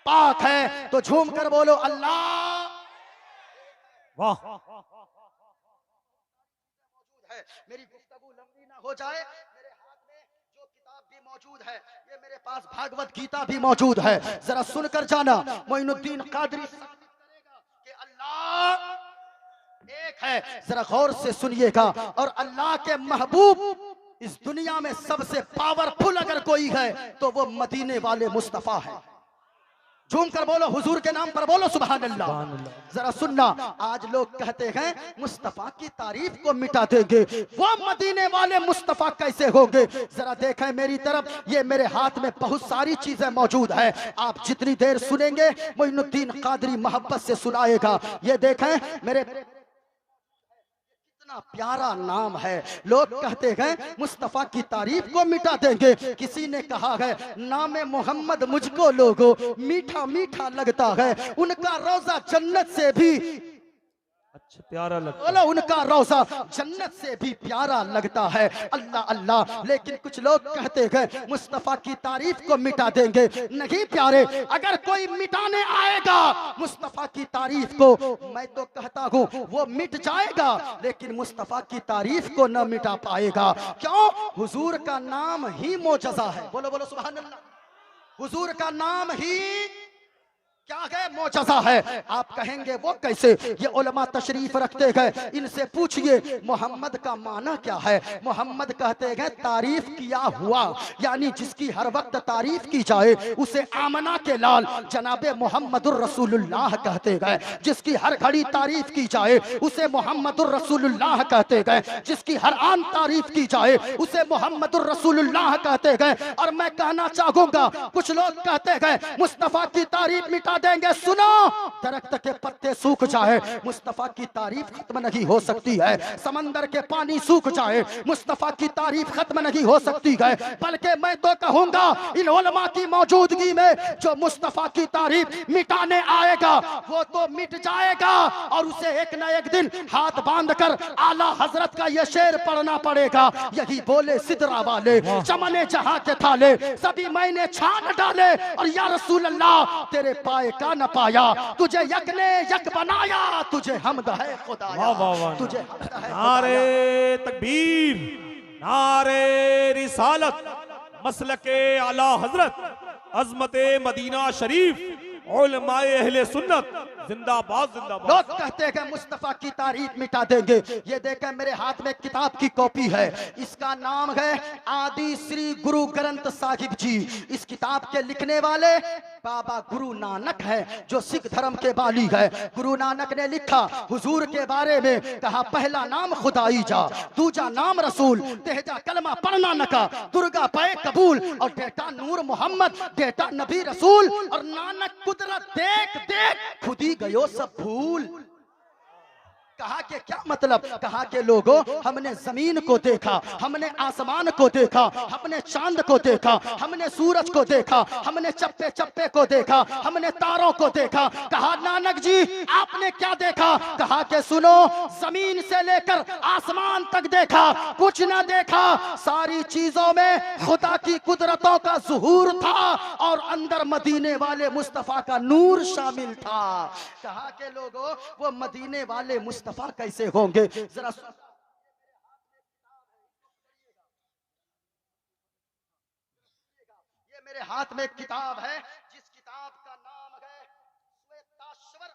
पाक है। तो झूम कर बोलो अल्लाह। वाह। है मेरी गुफ्तगू लंबी ना हो जाए, मेरे हाथ में जो किताब भी मौजूद है, ये मेरे पास भागवत गीता भी मौजूद है, जरा सुनकर जाना। मोइनुद्दीन कादरी करेगा कि अल्लाह एक है, जरा गौर से सुनिएगा। और अल्लाह के महबूब इस दुनिया में सबसे पावरफुल अगर कोई है तो वो मदीने वाले मुस्तफा है। झूम कर बोलो, हुजूर के नाम पर बोलो सुभान अल्लाह। जरा सुनना, आज लोग कहते हैं मुस्तफा की तारीफ को मिटा देंगे, वो मदीने वाले मुस्तफा कैसे होंगे? जरा देखें मेरी तरफ, ये मेरे हाथ में बहुत सारी चीजें मौजूद है। आप जितनी देर सुनेंगे मोइनुद्दीन कादरी मोहब्बत से सुनाएगा। ये देखें मेरे कितना प्यारा नाम है। लोग कहते हैं मुस्तफा की तारीफ को मिटा देंगे। किसी ने कहा है नाम मोहम्मद मुझको लोगों मीठा मीठा लगता है, उनका रोजा जन्नत से भी अच्छा प्यारा लगता बोलो, उनका रोजा जन्नत से भी प्यारा लगता है। अल्लाह अल्लाह। लेकिन कुछ लोग कहते हैं मुस्तफा की तारीफ को मिटा देंगे। नहीं प्यारे, अगर कोई मिटाने आएगा मुस्तफा की तारीफ को, मैं तो कहता हूँ वो मिट जाएगा लेकिन मुस्तफा की तारीफ को न मिटा पाएगा। क्यों? हुजूर का नाम ही मोजज़ा है। बोलो बोलो सुभान अल्लाह। हुजूर का नाम ही क्या है? मोजज़ा है। आप कहेंगे वो कैसे? ये उलमा तशरीफ रखते हैं, इनसे पूछिए मोहम्मद का माना क्या है। मोहम्मद कहते हैं तारीफ किया हुआ, यानी जिसकी हर वक्त तारीफ की जाए उसे आमना के लाल जनाबे मोहम्मदुर रसूलुल्लाह कहते हैं। जिसकी हर घड़ी तारीफ की जाए उसे मोहम्मदुर रसूलुल्लाह कहते हैं। जिसकी हर आन तारीफ की जाए उसे मोहम्मदुर रसूलुल्लाह कहते हैं। और मैं कहना चाहूंगा, कुछ लोग कहते हैं मुस्तफा की तारीफ मिटा देंगे। सुनो, दरख्त के पत्ते सूख जाए मुस्तफा की तारीफ खत्म नहीं हो सकती है। समंदर के पानी सूख जाए मुस्तफा की तारीफ खत्म नहीं हो सकती है। बल्कि मैं तो कहूंगा इन उलमा की मौजूदगी में जो मुस्तफा की तारीफ मिटाने आएगा वो तो मिट जाएगा और उसे एक न एक दिन हाथ बांधकर आला हजरत का यह शेर पढ़ना पड़ेगा। यही बोले सिदरा वाले चमने जहां के थाले सभी मैंने छान डाले, और या रसूल अल्लाह तेरे पाए का न पाया, तुझे यक ने यक बनाया, तुझे हमद है खुदाया, तुझे हमद है। नारे तकबीर, नारे रिसालत, मसलके आला हजरत, अजमते मदीना शरीफ, उलमाए अहले सुन्नत जिंदाबाद जिंदाबाद। लोग कहते हैं मुस्तफा की तारीफ मिटा देंगे। ये देखें मेरे हाथ में किताब की कॉपी है, इसका नाम है आदि श्री गुरु ग्रंथ साहिब जी। इस किताब के लिखने वाले बाबा गुरु नानक है जो सिख धर्म के बाली है। गुरु नानक ने लिखा हुजूर के बारे में, कहा पहला नाम खुदाई जा, दूजा नाम रसूल, तेजा कलमा पढ़ना नका, दुर्गा पे कबूल, और बेटा नूर मोहम्मद, बेटा नबी रसूल। और नानक कुदरत देख देख खुद ही गयो सब भूल। कहा कि क्या मतलब? कहा कि लोगों हमने जमीन को देखा, हमने आसमान को देखा, हमने चांद को देखा, हमने सूरज को देखा, हमने चप्पे चप्पे को देखा, हमने तारों को देखा। कहा नानक जी आपने क्या देखा? कहा कि सुनो, जमीन से लेकर आसमान तक देखा, कुछ ना देखा। सारी चीजों में खुदा की कुदरतों का ज़ुहूर था और अंदर मदीने वाले मुस्तफा का नूर शामिल था। कहा कि लोगों वो मदीने वाले मुस्तफा कैसे होंगे? जरा ये मेरे हाथ में एक किताब है जिस किताब का नाम है श्वेताश्वर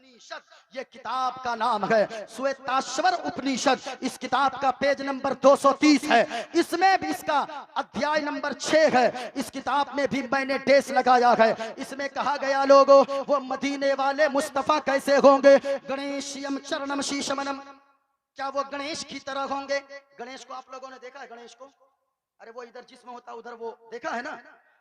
उपनिषद, ये किताब का नाम है श्वेताश्वर उपनिषद। इस किताब का पेज नंबर 230 है। इसमें भी इसका अध्याय नंबर 6 है। इस किताब में भी मैंने डेस लगाया है। इसमें कहा गया लोगों, वो मदीने वाले मुस्तफा कैसे होंगे? गणेशयम चरणम शीशमनम, क्या वो गणेश की तरह होंगे? गणेश को आप लोगों ने देखा है? गणेश को, अरे वो इधर जिसमें होता उधर वो देखा है ना?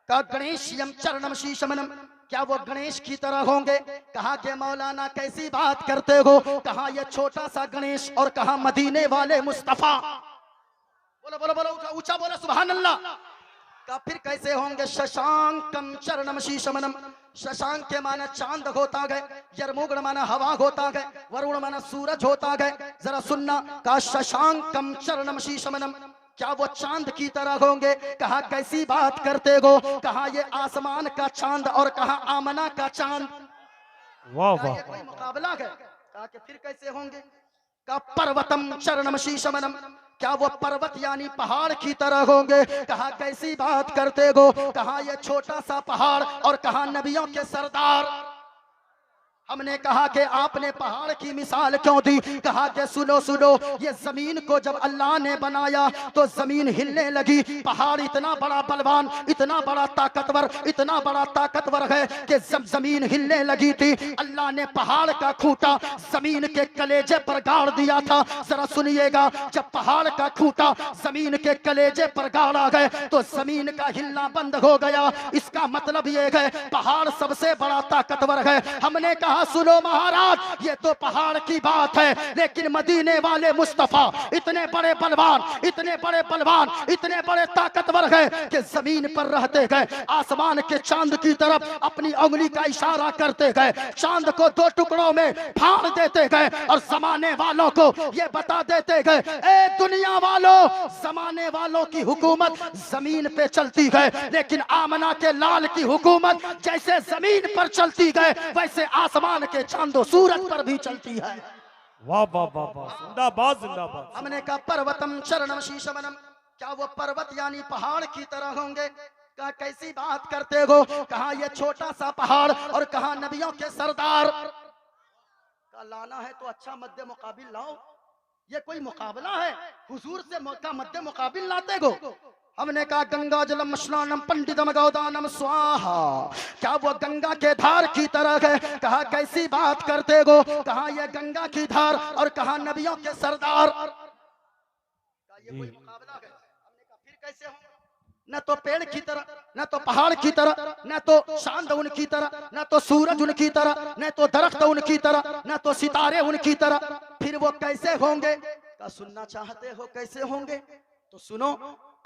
कहा गणेशयम चरणम शीशमनम, क्या वो गणेश की तरह होंगे? कहा के मौलाना कैसी बात करते हो? कहा ये छोटा सा गणेश और कहा मदीने वाले मुस्तफा। बोलो बोलो बोलो, ऊंचा बोलो सुभान अल्लाह। कहा फिर कैसे होंगे? शशांकम चरणम शीशमनम, शशांक के माना चांद होता गए, यरमुगण माना हवा होता गए, वरुण माना सूरज होता गए। जरा सुनना, कहा शशांकम चरणम शीशमनम, क्या वो चांद की तरह होंगे? कहा कैसी बात करते हो? कहा ये आसमान का चांद और कहा आमना का चांद। वाह क्या वाह ये कोई मुकाबला है? कहा कि फिर कैसे होंगे? कहा पर्वतम चरणम शीशमनम, क्या वो पर्वत यानी पहाड़ की तरह होंगे? कहा कैसी बात करते हो? कहा ये छोटा सा पहाड़ और कहा नबियों के सरदार। हमने कहा कि आपने पहाड़ की मिसाल क्यों दी? कहा कि सुनो सुनो, ये जमीन को जब अल्लाह ने बनाया तो जमीन हिलने लगी। पहाड़ इतना बड़ा बलवान, इतना बड़ा ताकतवर, इतना बड़ा ताकतवर है कि जब जमीन हिलने लगी थी, अल्लाह ने पहाड़ का खूंटा जमीन के कलेजे पर गाड़ दिया था। जरा सुनिएगा, जब पहाड़ का खूंटा जमीन के कलेजे पर गाड़ा गए तो जमीन का हिलना बंद हो गया। इसका मतलब ये है पहाड़ सबसे बड़ा ताकतवर है। हमने कहा सुनो महाराज, ये तो पहाड़ की बात है, लेकिन मदीने वाले मुस्तफा इतने बड़े बलवान, इतने बड़े बलवान, इतने बड़े ताकतवर है कि जमीन पर रहते गए, आसमान के चांद की तरफ अपनी उंगली का इशारा करते गए, चांद को दो टुकड़ों में फाड़ देते गए और जमाने वालों को ये बता देते गए, ए दुनिया वालों, जमाने वालों की हुकूमत जमीन पे चलती है, लेकिन आमना के लाल की हुकूमत जैसे जमीन पर चलती है वैसे आसमान के चांदो सूरज पर भी चलती है। वाह वाह वाह वाह, जिंदाबाद जिंदाबाद। हमने कहा पर्वतम चरणम शीशमनम, क्या वो पर्वत यानी पहाड़ की तरह होंगे? कहा कैसी बात करते हो? कहा ये छोटा सा पहाड़ और कहा नबियों के सरदार। कहा लाना है तो अच्छा मद्दे मुकाबिल लाओ, ये कोई मुकाबला है? हुजूर से का मद्दे मुकाबिल लाते हो? हमने कहा गंगा जलम स्नानम पंडितम गौदानम स्वाहा, क्या वो गंगा के धार की तरह है? कहा कैसी बात करते हो? कहा ये गंगा की धार और कहा नबियों के सरदार। कहा ये कोई मुकाबला है? हमने कहा फिर कैसे हो? न तो पेड़ की तरह, न तो पहाड़ की तरह, न तो चांद उनकी तरह, न तो सूरज उनकी तरह, न तो दरख्त उनकी तरह, न तो सितारे उनकी तरह। फिर वो कैसे होंगे? कहा सुनना चाहते हो कैसे होंगे? तो सुनो।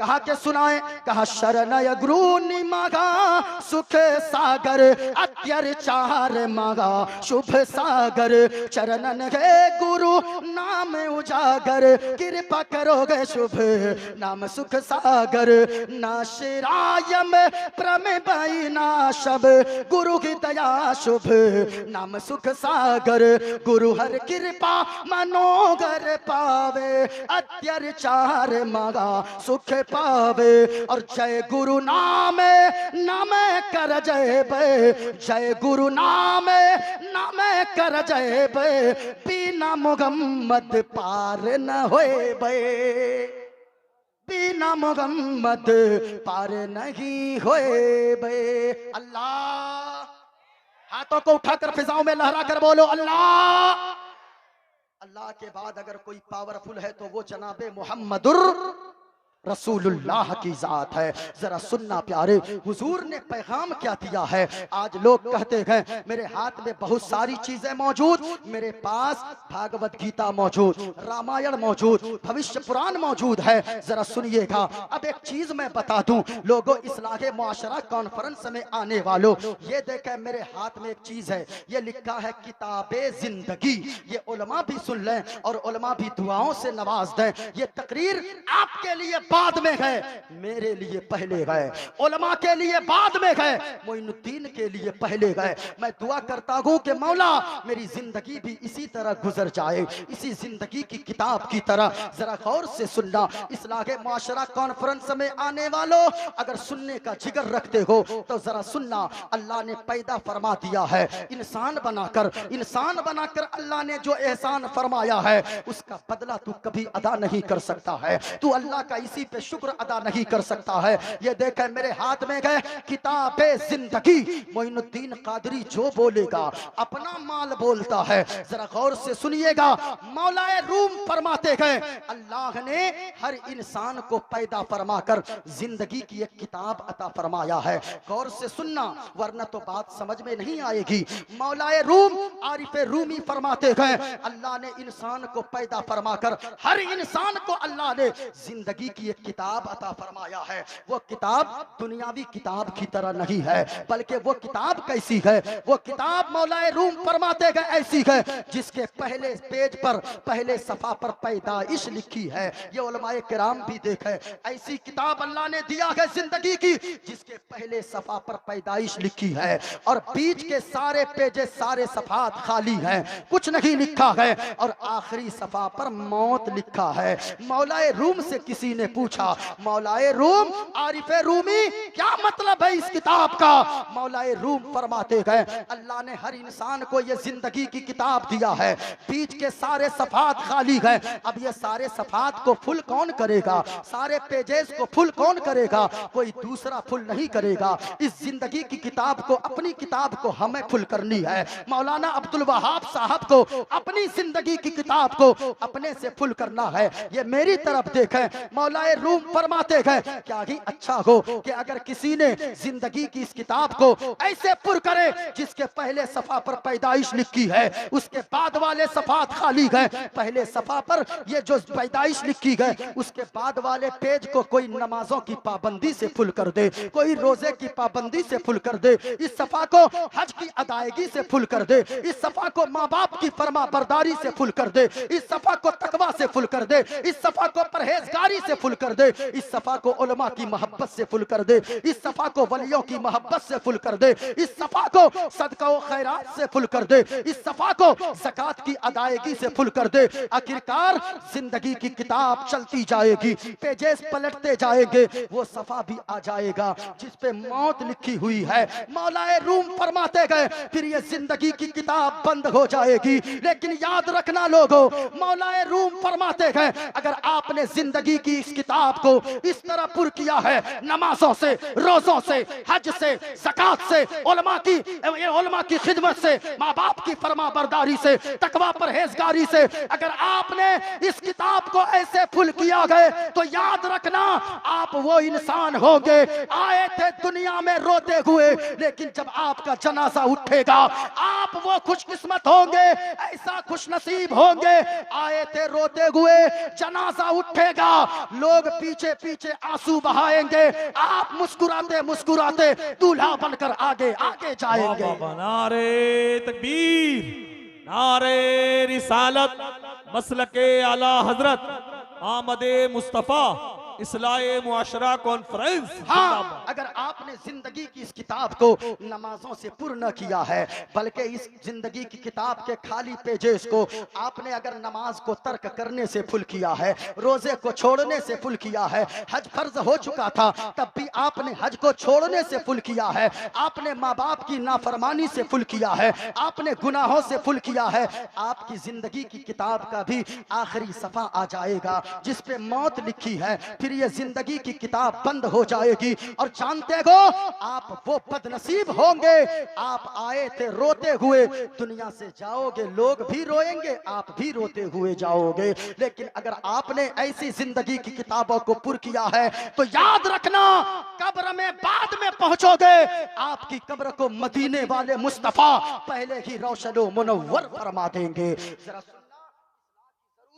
कहा के सुनाए। कहा शरणय गुरु मागा सुख सागर, अत्याचार मागा शुभ सागर, चरणन है गुरु नाम उजागर, कृपा करोगे शुभ नाम सुख सागर, नाशिरायम प्रमेय नाशब, गुरु की दया शुभ नाम सुख सागर, गुरु हर कृपा मनोगर पावे, अत्याचार मागा सुख पावे, और जय गुरु नाम नाम कर जय बे, जय गुरु नाम नाम कर जय बे, बिना मोहम्मद पार न होए बे, बिना मोहम्मद पार नहीं होए बे। अल्लाह, हाथों को उठाकर फिजाओं में लहरा कर बोलो अल्लाह। अल्लाह के बाद अगर कोई पावरफुल है तो वो जनाबे मोहम्मदुर रसूलुल्लाह की जात है। जरा सुनना प्यारे, हुजूर ने पैगाम क्या दिया है। आज लोग कहते हैं मेरे हाथ में बहुत सारी चीजें मौजूद, मेरे पास भागवत गीता मौजूद, रामायण मौजूद, भविष्य पुराण मौजूद है। जरा सुनिएगा, अब एक चीज मैं बता दूं लोगों, इस्लाहे मुआशरा कॉन्फ्रेंस में आने वालों, ये देखें मेरे हाथ में एक चीज है, ये लिखा है किताबे जिंदगी। ये उलमा भी सुन लें और उलमा भी दुआओं से नवाज दें। ये तकरीर आपके लिए बाद में गए, मेरे लिए पहले गए। उलमा के लिए बाद में गए, मोइनुद्दीन के लिए पहले गए। मैं दुआ करता हूँ कि मौला मेरी जिंदगी भी इसी तरह गुजर जाए, इसी जिंदगी की किताब की तरह। जरा गौर से सुनना, इस्लाहे माशरा कॉन्फ्रेंस में आने वालों, अगर सुनने का जिगर रखते हो तो जरा सुनना। अल्लाह ने पैदा फरमा दिया है इंसान बनाकर, इंसान बनाकर अल्लाह ने जो एहसान फरमाया है उसका बदला तू कभी अदा नहीं कर सकता है। तू अल्लाह का इसी पे शुक्र अदा नहीं कर सकता है। ये देखे मेरे हाथ में गए किताबे जिंदगी, मोइनुद्दीन कादरी जो बोलेगा अपना माल बोलता है। जरा गौर से सुनिएगा, मौलाए रूम फरमाते गए अल्लाह ने हर इंसान को पैदा फरमाकर जिंदगी की एक किताब अता फरमाया है। गौर से सुनना वरना तो बात समझ में नहीं आएगी। मौलाए रूम आरिफे रूमी फरमाते गए अल्लाह ने इंसान को पैदा फरमाकर हर इंसान को अल्लाह ने जिंदगी की एक किताब अता फरमाया है। वो किताब दुनियावी किताब की तरह नहीं है, बल्कि वो किताब कैसी है? वो किताब मौलाए रूम फरमाते गए ऐसी है जिसके पहले पेज पर, पहले सफा पर पैदाइश लिखी है। ये उलमाए किराम भी देखे, ऐसी किताब अल्लाह ने दिया है जिंदगी की जिसके पहले सफा पर पैदाइश लिखी है और बीच के सारे पेजे, सारे सफात खाली हैं, कुछ नहीं लिखा है और आखिरी सफा पर मौत लिखा है। मौलाए रूम से किसी ने पूछा, मौलाए रूम आरिफे रूमी क्या मतलब है इस किताब का? मौलाए रूम फरमाते गए अल्लाह ने हर इंसान को ये जिंदगी की किताब दिया है, बीच के सारे सफात खाली है। अब ये सारे सफात को फुल कौन करेगा? सारे पेजेस को फुल कौन करेगा? कोई दूसरा फुल नहीं करेगा। इस जिंदगी की किताब को, अपनी किताब को हमें फुल करनी है। मौलाना अब्दुल वहाब साहब को अपनी जिंदगी की किताब को अपने से फुल करना है। ये मेरी तरफ देखें, मौलाए रूम फरमाते हैं क्या ही अच्छा हो कि अगर किसी ने जिंदगी की इस किताब को ऐसे पुर करे जिसके पहले सफा पर पैदाइश लिखी है, उसके बाद वाले सफात खाली है। पहले सफा पर ये जो पैदाइश लिखी है, उसके बाद वाले पेज को कोई नमाजों की पाबंदी से फुल कर दे, कोई रोजे की पाबंदी से फुल कर दे, इस सफा को हज की अदायगी से फुल कर दे, इस सफा को माँ बाप की फरमा बरदारी से फुल कर दे, इस सफा को तकवा से फुल कर दे, इस सफा को परहेजगारी से फुल कर दे, इस सफा को उलमा की मोहब्बत से फुल कर दे, इस सफा को वलियों की मोहब्बत से फुल कर दे, इस सफा को सदका व खैरात से फुल कर दे, इस सफा को ज़कात की अदायगी से फुल कर दे। आखिरकार जिंदगी की किताब चलती जाएगी, पेजेस पलटते जाएंगे, वो सफा भी आ जाएगा जिस पे मौत लिखी हुई है। मौलाए रूम फरमाते गए फिर ये जिंदगी की किताब बंद हो जाएगी। लेकिन याद रखना लोगों, मौलाए रूम फरमाते गए अगर आपने जिंदगी की इस किताब को इस तरह पुर किया है, नमाजों से, रोजों से, हज से, ज़कात से, उलमा की खिदमत से, माँ बाप की फरमा बरदारी से, तकवा परहेजगारी से, अगर आपने इस किताब को ऐसे फुल किया गए तो याद रखना आप वो इंसान होंगे आए थे दुनिया में रोते हुए, लेकिन जब आपका जनाजा उठेगा आप वो खुशकिस्मत होंगे, ऐसा खुश नसीब होंगे, आए थे रोते हुए, जनाजा उठेगा, लोग पीछे पीछे आंसू बहाएंगे, आप मुस्कुराते मुस्कुराते दूल्हा बनकर आगे आगे जाएंगे। नारे तकबीर, नारे रिसालत, मसलके आला हजरत आमदे मुस्तफा इस्लाहे मुआशरा कॉन्फ्रेंस। हाँ, अगर आपने जिंदगी की इस किताब को नमाजों से पुर न किया है, बल्कि इस जिंदगी की किताब के खाली पेजेस को आपने अगर नमाज को तर्क करने से फुल किया है, रोजे को छोड़ने से फुल किया है, हज फर्ज हो चुका था तब भी आपने हज को छोड़ने से फुल किया है, आपने माँ बाप की नाफरमानी से फुल किया है, आपने गुनाहों से फुल किया है, आपकी जिंदगी की किताब का भी आखिरी सफा आ जाएगा जिस पे मौत लिखी है। फिर ये जिंदगी की किताब बंद हो जाएगी और जानते हो आप वो बदनसीब होंगे, आप आए थे रोते हुए, दुनिया से जाओगे लोग भी रोएंगे, आप भी रोते हुए जाओगे। लेकिन अगर आपने ऐसी जिंदगी की किताबों को पुर किया है तो याद रखना कब्र में बाद में पहुंचोगे, आपकी कब्र को मदीने वाले मुस्तफा पहले ही रोशन मुनव्वर फरमा देंगे। जरा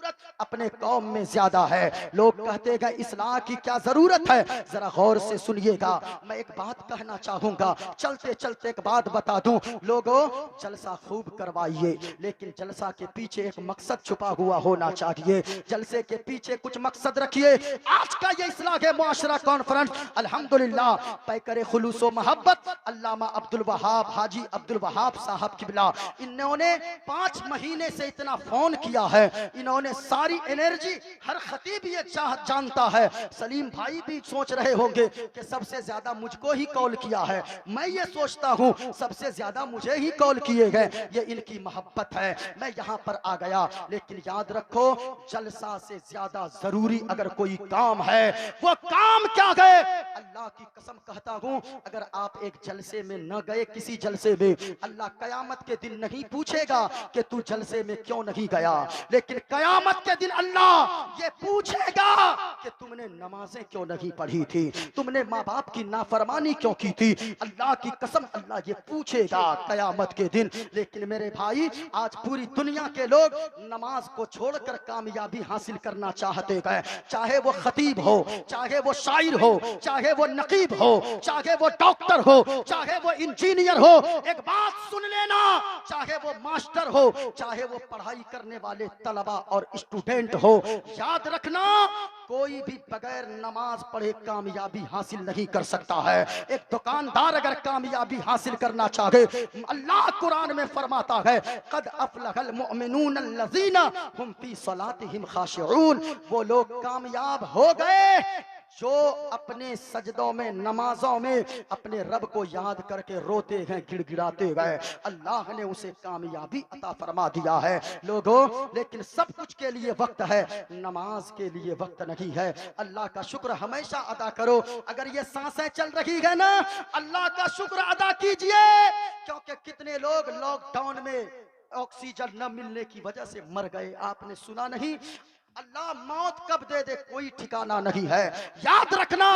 अपने कौम में ज्यादा है। लोग कहते गए इस्लाह की क्या जरूरत है, जरा गौर से सुनिएगा। मैं एक बात कहना चाहूंगा, चलते चलते एक बात बता दूं। लोगों, जलसा खूब करवाइए, लेकिन जलसा के पीछे एक मकसद छुपा हुआ होना चाहिए। जलसे के पीछे कुछ मकसद रखिए। आज का ये इस्लाह के मुआशरा कॉन्फ्रेंस अल्हम्दुलिल्लाह पैकर खुलूस व मोहब्बत अल्लामा अब्दुल वहाब, हाजी अब्दुल वहाब साहब किबला, इन्होंने 5 महीने से इतना फोन किया है। इन्होंने सारी एनर्जी, हर खतीब ये जानता है, सलीम भाई भी सोच रहे होंगे कि सबसे ज्यादा मुझको ही कॉल किया है। मैं ये सोचता हूँ सबसे ज्यादा मुझे ही कॉल किए गए। ये इनकी मोहब्बत है, मैं यहाँ पर आ गया। लेकिन याद रखो, जलसा से ज्यादा जरूरी अगर कोई काम है, वो काम क्या गए, अल्लाह की कसम कहता हूँ, अगर आप एक जलसे में न गए, किसी जलसे में, अल्लाह कयामत के दिन नहीं पूछेगा कि तू जलसे में क्यों नहीं गया, लेकिन कयामत के दिन अल्लाह ये पूछेगा कि तुमने नमाजें क्यों नहीं पढ़ी थी, तुमने माँ बाप की नाफरमानी क्यों की थी। अल्लाह की कसम, अल्लाह ये पूछेगा कयामत के दिन। लेकिन मेरे भाई, आज पूरी दुनिया के लोग नमाज को छोड़कर कामयाबी हासिल करना चाहते गए। चाहे वो खतीब हो, चाहे वो शायर हो, चाहे वो नकीब हो, चाहे वो डॉक्टर हो, चाहे वो इंजीनियर हो, एक बात सुन लेना, चाहे वो मास्टर हो, चाहे वो पढ़ाई करने वाले तलबा और स्टूडेंट हो, याद रखना, कोई भी बगैर नमाज पढ़े कामयाबी हासिल नहीं कर सकता है। एक दुकानदार अगर कामयाबी हासिल करना चाहे, अल्लाह कुरान में फरमाता है, कद अफलहल मुमिनून अल्लज़ीना हुम फी सलातिहिम खाशिऊन, वो लोग कामयाब हो गए जो अपने सजदों में, नमाजों में अपने रब को याद करके रोते हैं, गिड़गिड़ाते गए। अल्लाह ने उसे कामयाबी अता फरमा दिया है। लोगों, लेकिन सब कुछ के लिए वक्त है, नमाज के लिए वक्त नहीं है। अल्लाह का शुक्र हमेशा अदा करो। अगर ये सांसें चल रही है ना, अल्लाह का शुक्र अदा कीजिए, क्योंकि कितने लोग लॉकडाउन में ऑक्सीजन न मिलने की वजह से मर गए, आपने सुना नहीं। अल्लाह मौत कब दे दे कोई ठिकाना नहीं है। याद रखना,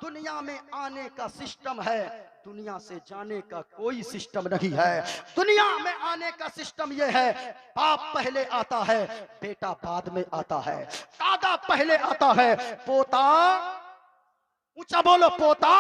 दुनिया में आने का सिस्टम है, दुनिया से जाने का कोई सिस्टम नहीं है। दुनिया में आने का सिस्टम यह है, बाप पहले आता है, बेटा बाद में आता है, दादा पहले आता है, पोता, ऊंचा बोलो, पोता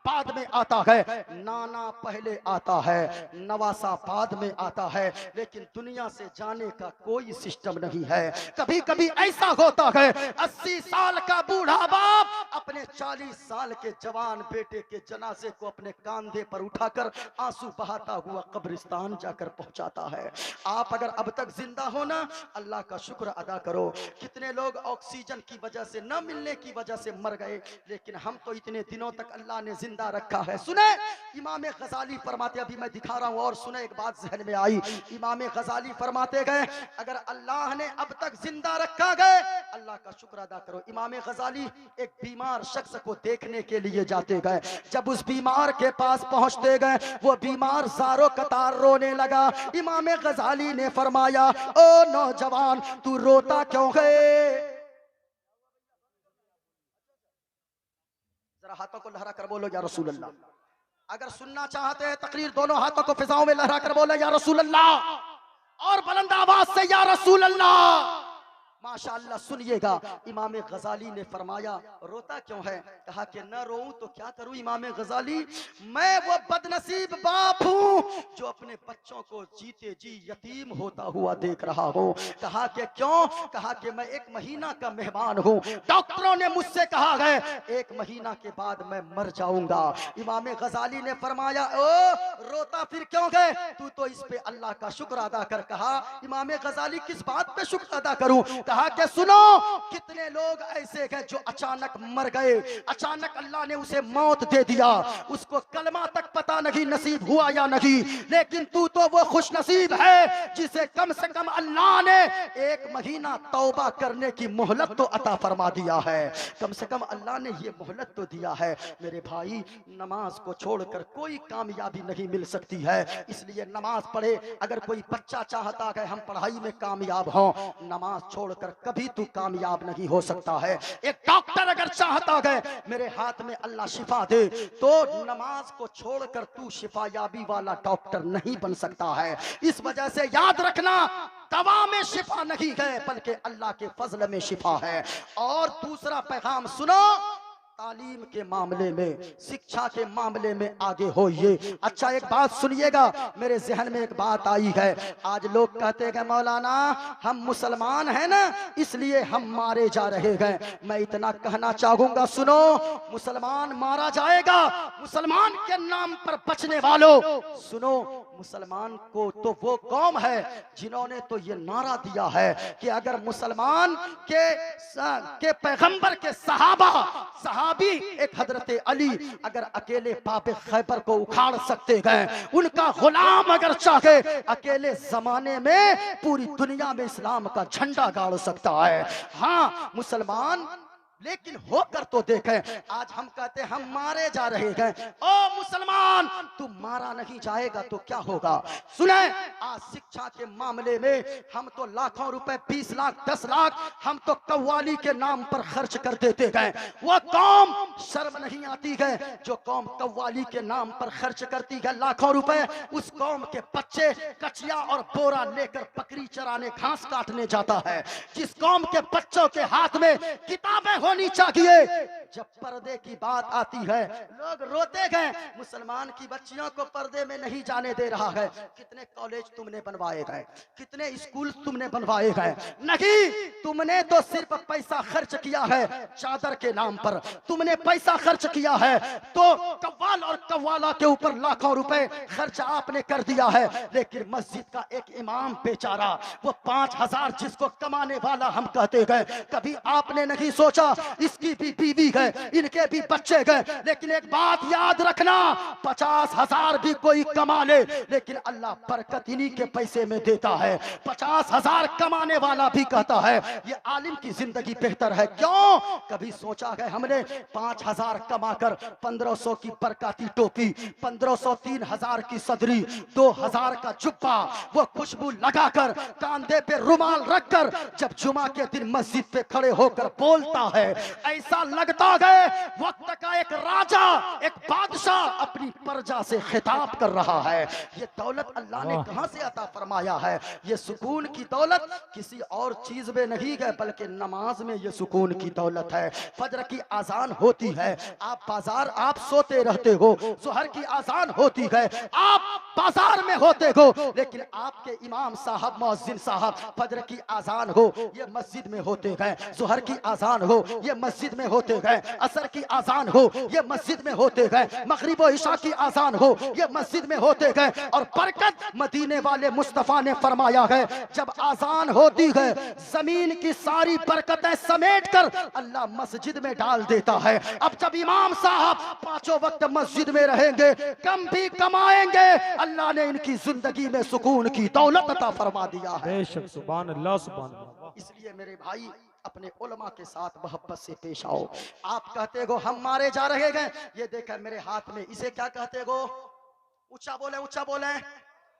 बाद में आता है, नाना पहले आता है, नवासा बाद में आता है। लेकिन दुनिया से जाने का कोई सिस्टम नहीं है। कभी कभी ऐसा होता है, 80 साल का बूढ़ा बाप अपने 40 साल के जवान बेटे के जनाजे को अपने कंधे पर उठाकर आंसू बहाता हुआ कब्रिस्तान जाकर पहुंचाता है। आप अगर अब तक जिंदा हो ना, अल्लाह का शुक्र अदा करो। कितने लोग ऑक्सीजन की वजह से, न मिलने की वजह से मर गए, लेकिन हम तो इतने दिनों तक अल्लाह ने जिंदा रखा है। सुने, इमाम गजाली फरमाते, अभी मैं दिखा रहा हूं और सुने, एक बात जहन में आई। इमाम गजाली फरमाते गए, अगर अल्लाह ने अब तक जिंदा रखा गए, अल्लाह का शुक्र अदा करो। इमाम गजाली एक बीमार शख्स को देखने के लिए जाते गए। जब उस बीमार के पास पहुंचते गए, वो बीमार सारो कतार रोने लगा। इमाम गजाली ने फरमाया, ओ नौजवान, तू रोता क्यों है? हाथों को लहरा कर बोलो या रसूल अल्लाह। अगर सुनना चाहते हैं तकरीर, दोनों हाथों को फिजाओं में लहरा कर बोलो या रसूल अल्लाह, और बुलंद आवाज से या रसूल अल्लाह। माशाअल्लाह, सुनिएगा। इमाम गजाली ने फरमाया, रोता क्यों है? कहा कि न रोऊं तो क्या करूं इमाम गजाली, मैं वो बदनसीब बाप हूं जो अपने बच्चों को जीते जी यतीम होता हुआ देख रहा हूं। कहा कि क्यों? कहा कि मैं 1 महीना का मेहमान हूं, डॉक्टरों ने मुझसे कहा है 1 महीना के बाद मैं मर जाऊंगा। इमाम गजाली ने फरमाया, ओ रोता फिर क्यों गए? तू तो इस पे अल्लाह का शुक्र अदा कर। कहा, इमाम गजाली किस बात पे शुक्र अदा करूं? कहा कि सुनो, कितने लोग ऐसे हैं जो अचानक मर गए, अचानक अल्लाह ने उसे मौत दे दिया, उसको कलमा तक पता नहीं नसीब हुआ या नहीं, लेकिन तू तो वो खुश नसीब है जिसे कम से कम अल्लाह ने 1 महीना तौबा करने की मोहलत तो अता फरमा दिया है। कम से कम अल्लाह ने ये मोहलत तो दिया है। मेरे भाई, नमाज को छोड़कर कोई कामयाबी नहीं मिल सकती है, इसलिए नमाज पढ़े। अगर कोई बच्चा चाहता है हम पढ़ाई में कामयाब हों, नमाज छोड़ कर कभी तू कामयाब नहीं हो सकता है। एक डॉक्टर अगर चाहता है मेरे हाथ में अल्लाह शिफा दे, तो नमाज को छोड़कर तू शिफायाबी वाला डॉक्टर नहीं बन सकता है। इस वजह से याद रखना, दवा में शिफा नहीं है बल्कि अल्लाह के फजल में शिफा है। और दूसरा पैगाम सुनो, तालीम के मामले में, शिक्षा के मामले में आगे होइए। अच्छा एक बात सुनिएगा, मेरे जहन में एक बात आई है। आज लोग कहते हैं मौलाना हम मुसलमान हैं ना इसलिए हम मारे जा रहे हैं। मैं इतना कहना चाहूंगा, सुनो, मुसलमान मारा जाएगा। मुसलमान के नाम पर बचने वालों सुनो, मुसलमान को तो वो कौम है जिन्होंने तो ये नारा दिया है कि अगर मुसलमान के पैगंबर के सहाबी एक हजरत अली अगर अकेले पापे खैबर को उखाड़ सकते हैं, उनका गुलाम अगर चाहे अकेले जमाने में पूरी दुनिया में इस्लाम का झंडा गाड़ सकता है। हाँ मुसलमान, लेकिन होकर तो देखें। आज हम कहते हैं हम मारे जा रहे हैं। ओ मुसलमान, तू मारा नहीं जाएगा तो क्या होगा? सुने, आज शिक्षा के मामले में हम तो लाखों रुपए, 20 लाख 10 लाख हम तो कव्वाली के नाम पर खर्च कर देते हैं। वो कौम शर्म नहीं आती है जो कौम कव्वाली के नाम पर खर्च करती है लाखों रुपए? उस कौम के बच्चे कचिया और बोरा लेकर बकरी चराने, घास काटने जाता है। जिस कौम के बच्चों के हाथ में किताबें होनी चाहिए, जब पर्दे की बात आती है लोग रोते गए, मुसलमान की बच्चियों को पर्दे में नहीं जाने दे रहा है। कितने कॉलेज तुमने बनवाए गए, कितने स्कूल तुमने बनवाए गए? नहीं, तुमने तो सिर्फ पैसा खर्च किया है चादर के नाम पर, तुमने पैसा खर्च किया है तो कव्वाल और कव्वाला के ऊपर लाखों रुपए खर्च आपने कर दिया है। लेकिन मस्जिद का एक इमाम बेचारा, वो 5000 जिसको कमाने वाला हम कहते गए, कभी आपने नहीं सोचा इसकी भी बीवी है, इनके भी बच्चे गए। लेकिन एक बात याद रखना, 50,000 भी कोई कमा ले लेकिन अल्लाह बरकत इन्हीं के पैसे में देता है। 50,000 कमाने वाला भी कहता है ये आलिम की जिंदगी बेहतर है। क्यों? कभी सोचा है हमने 5,000 कमाकर 1500 की बरकाती टोपी, 1500 3,000 की सदरी, 2,000 का जुब्बा, वो खुशबू लगाकर कांधे पे रुमाल रखकर जब जुमा के दिन मस्जिद पे खड़े होकर बोलता है, ऐसा लगता है वक्त का एक राजा, एक बादशाह अपनी प्रजा से खिताब कर रहा है। ये दौलत अल्लाह ने कहां से अता फरमाया है? ये सुकून की दौलत किसी और चीज में नहीं है बल्कि नमाज में ये सुकून की दौलत है। फजर की आजान होती है, आप बाजार, आप सोते रहते हो, जोहर की आजान होती है, आप बाजार में होते हो, लेकिन आपके इमाम साहब, मुअज्जिन साहब, फजर की आजान हो ये मस्जिद में होते हैं, जोहर की आजान हो ये मस्जिद में होते हैं, असर की आजान हो ये मस्जिद में होते हैं, मगरिब और इशा की आजान हो ये मस्जिद में होते हैं। और बरकत मदीने वाले मुस्तफा ने फरमाया है, जब आजान होती है जमीन की सारी बरकतें समेट कर अल्लाह मस्जिद में डाल देता है। अब जब इमाम साहब 5 वक्त मस्जिद में रहेंगे, कम भी कमाएंगे, अल्लाह ने इनकी जिंदगी में सुकून की दौलत अता फरमा दिया है। बेशक, सुभान अल्लाह, सुभान अल्लाह। इसलिए मेरे भाई अपने उलमा के साथ मोहब्बत से पेश आओ। आप कहते हो हम मारे जा रहे हैं, ये देखा मेरे हाथ में, इसे क्या कहते हो? ऊंचा बोले, ऊंचा बोले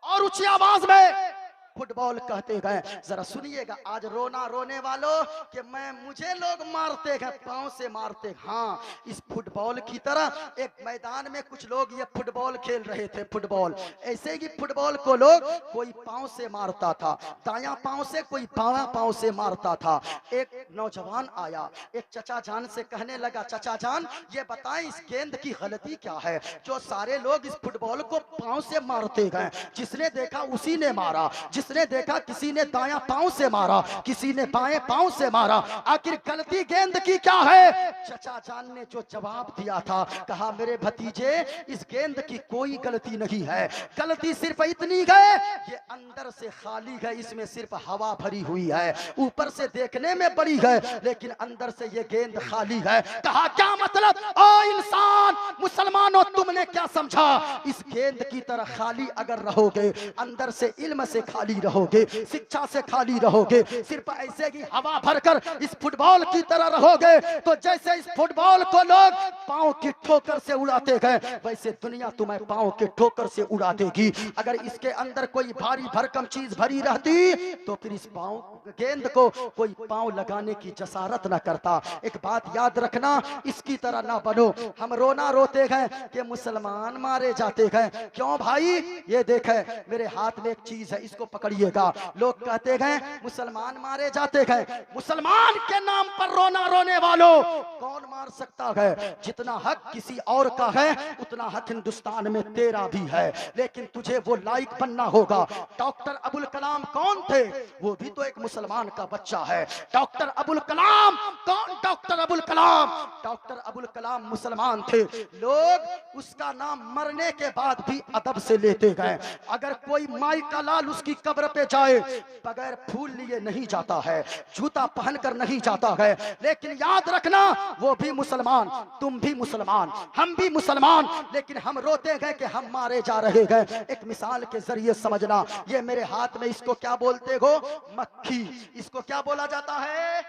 और ऊंची आवाज में फुटबॉल कहते गए। जरा सुनिएगा, आज रोना रोने वालों कि मुझे लोग मारते हैं, पांव से मारते। हाँ, इस फुटबॉल की तरह एक मैदान में कुछ लोग ये फुटबॉल खेल रहे थे। फुटबॉल ऐसे ही फुटबॉल को लोग कोई पांव से मारता था, दायां पांव से, कोई बायां पांव से मारता था। एक नौजवान आया, एक चचा जान से कहने लगा, चचा जान ये बताएं इस गेंद की गलती क्या है जो सारे लोग इस फुटबॉल को पांव से मारते गए? जिसने देखा उसी ने मारा, जिसने देखा किसी ने दायां पांव से मारा, किसी ने बाएं पांव से मारा। आखिर गलती गेंद की क्या है? चचा जान ने जो जवाब दिया था, कहा मेरे भतीजे इस गेंद की कोई गलती नहीं है, गलती सिर्फ इतनी है ये अंदर से खाली है, इसमें सिर्फ हवा भरी हुई है, ऊपर से देखने में बड़ी है लेकिन अंदर से ये गेंद खाली है। कहा क्या मतलब? ओ इंसान, मुसलमानों तुमने क्या समझा? इस गेंद की तरह खाली अगर रहोगे, अंदर से इल्म से खाली रहोगे, शिक्षा से खाली रहोगे, सिर्फ ऐसे ही हवा भरकर इस फुटबॉल की तरह रहोगे, तो जैसे इस फुटबॉल को लोग पांव की ठोकर से उड़ाते गए, वैसे दुनिया तुम्हें पांव के ठोकर से उड़ा देगी। अगर इसके अंदर कोई भारी भरकम चीज भरी रहती तो फिर इस पांव गेंद को कोई पांव लगाने की जसारत ना करता। एक बात याद रखना, इसकी तरह ना बनो। हम रोना रोते हैं कि मुसलमान मारे जाते हैं। क्यों भाई? ये देखे मेरे हाथ में एक चीज है, इसको पकड़िएगा। लोग कहते हैं मुसलमान मारे जाते हैं। मुसलमान के नाम पर रोना रोने वालों, कौन मार सकता है? जितना हक किसी और का है उतना हक हिंदुस्तान में तेरा भी है, लेकिन तुझे वो लायक बनना होगा। डॉक्टर अबुल कलाम कौन थे? वो भी तो एक मुसलमान का बच्चा है। डॉक्टर अबुल कलाम कौन? डॉक्टर अबुल कलाम, डॉक्टर अबुल कलाम मुसलमान थे। लोग उसका नाम मरने के बाद भी अदब से लेते गए। अगर कोई माई का लाल उसकी कब्र पे जाए, बगैर फूल लिए नहीं जाता है, जूता पहनकर नहीं जाता है। लेकिन याद रखना, वो भी मुसलमान, तुम भी मुसलमान, हम भी मुसलमान, लेकिन हम रोते गए कि हम मारे जा रहे हैं। एक मिसाल के जरिए समझना, ये मेरे हाथ में, इसको क्या बोलते हो? मक्खी। इसको क्या बोला जाता है?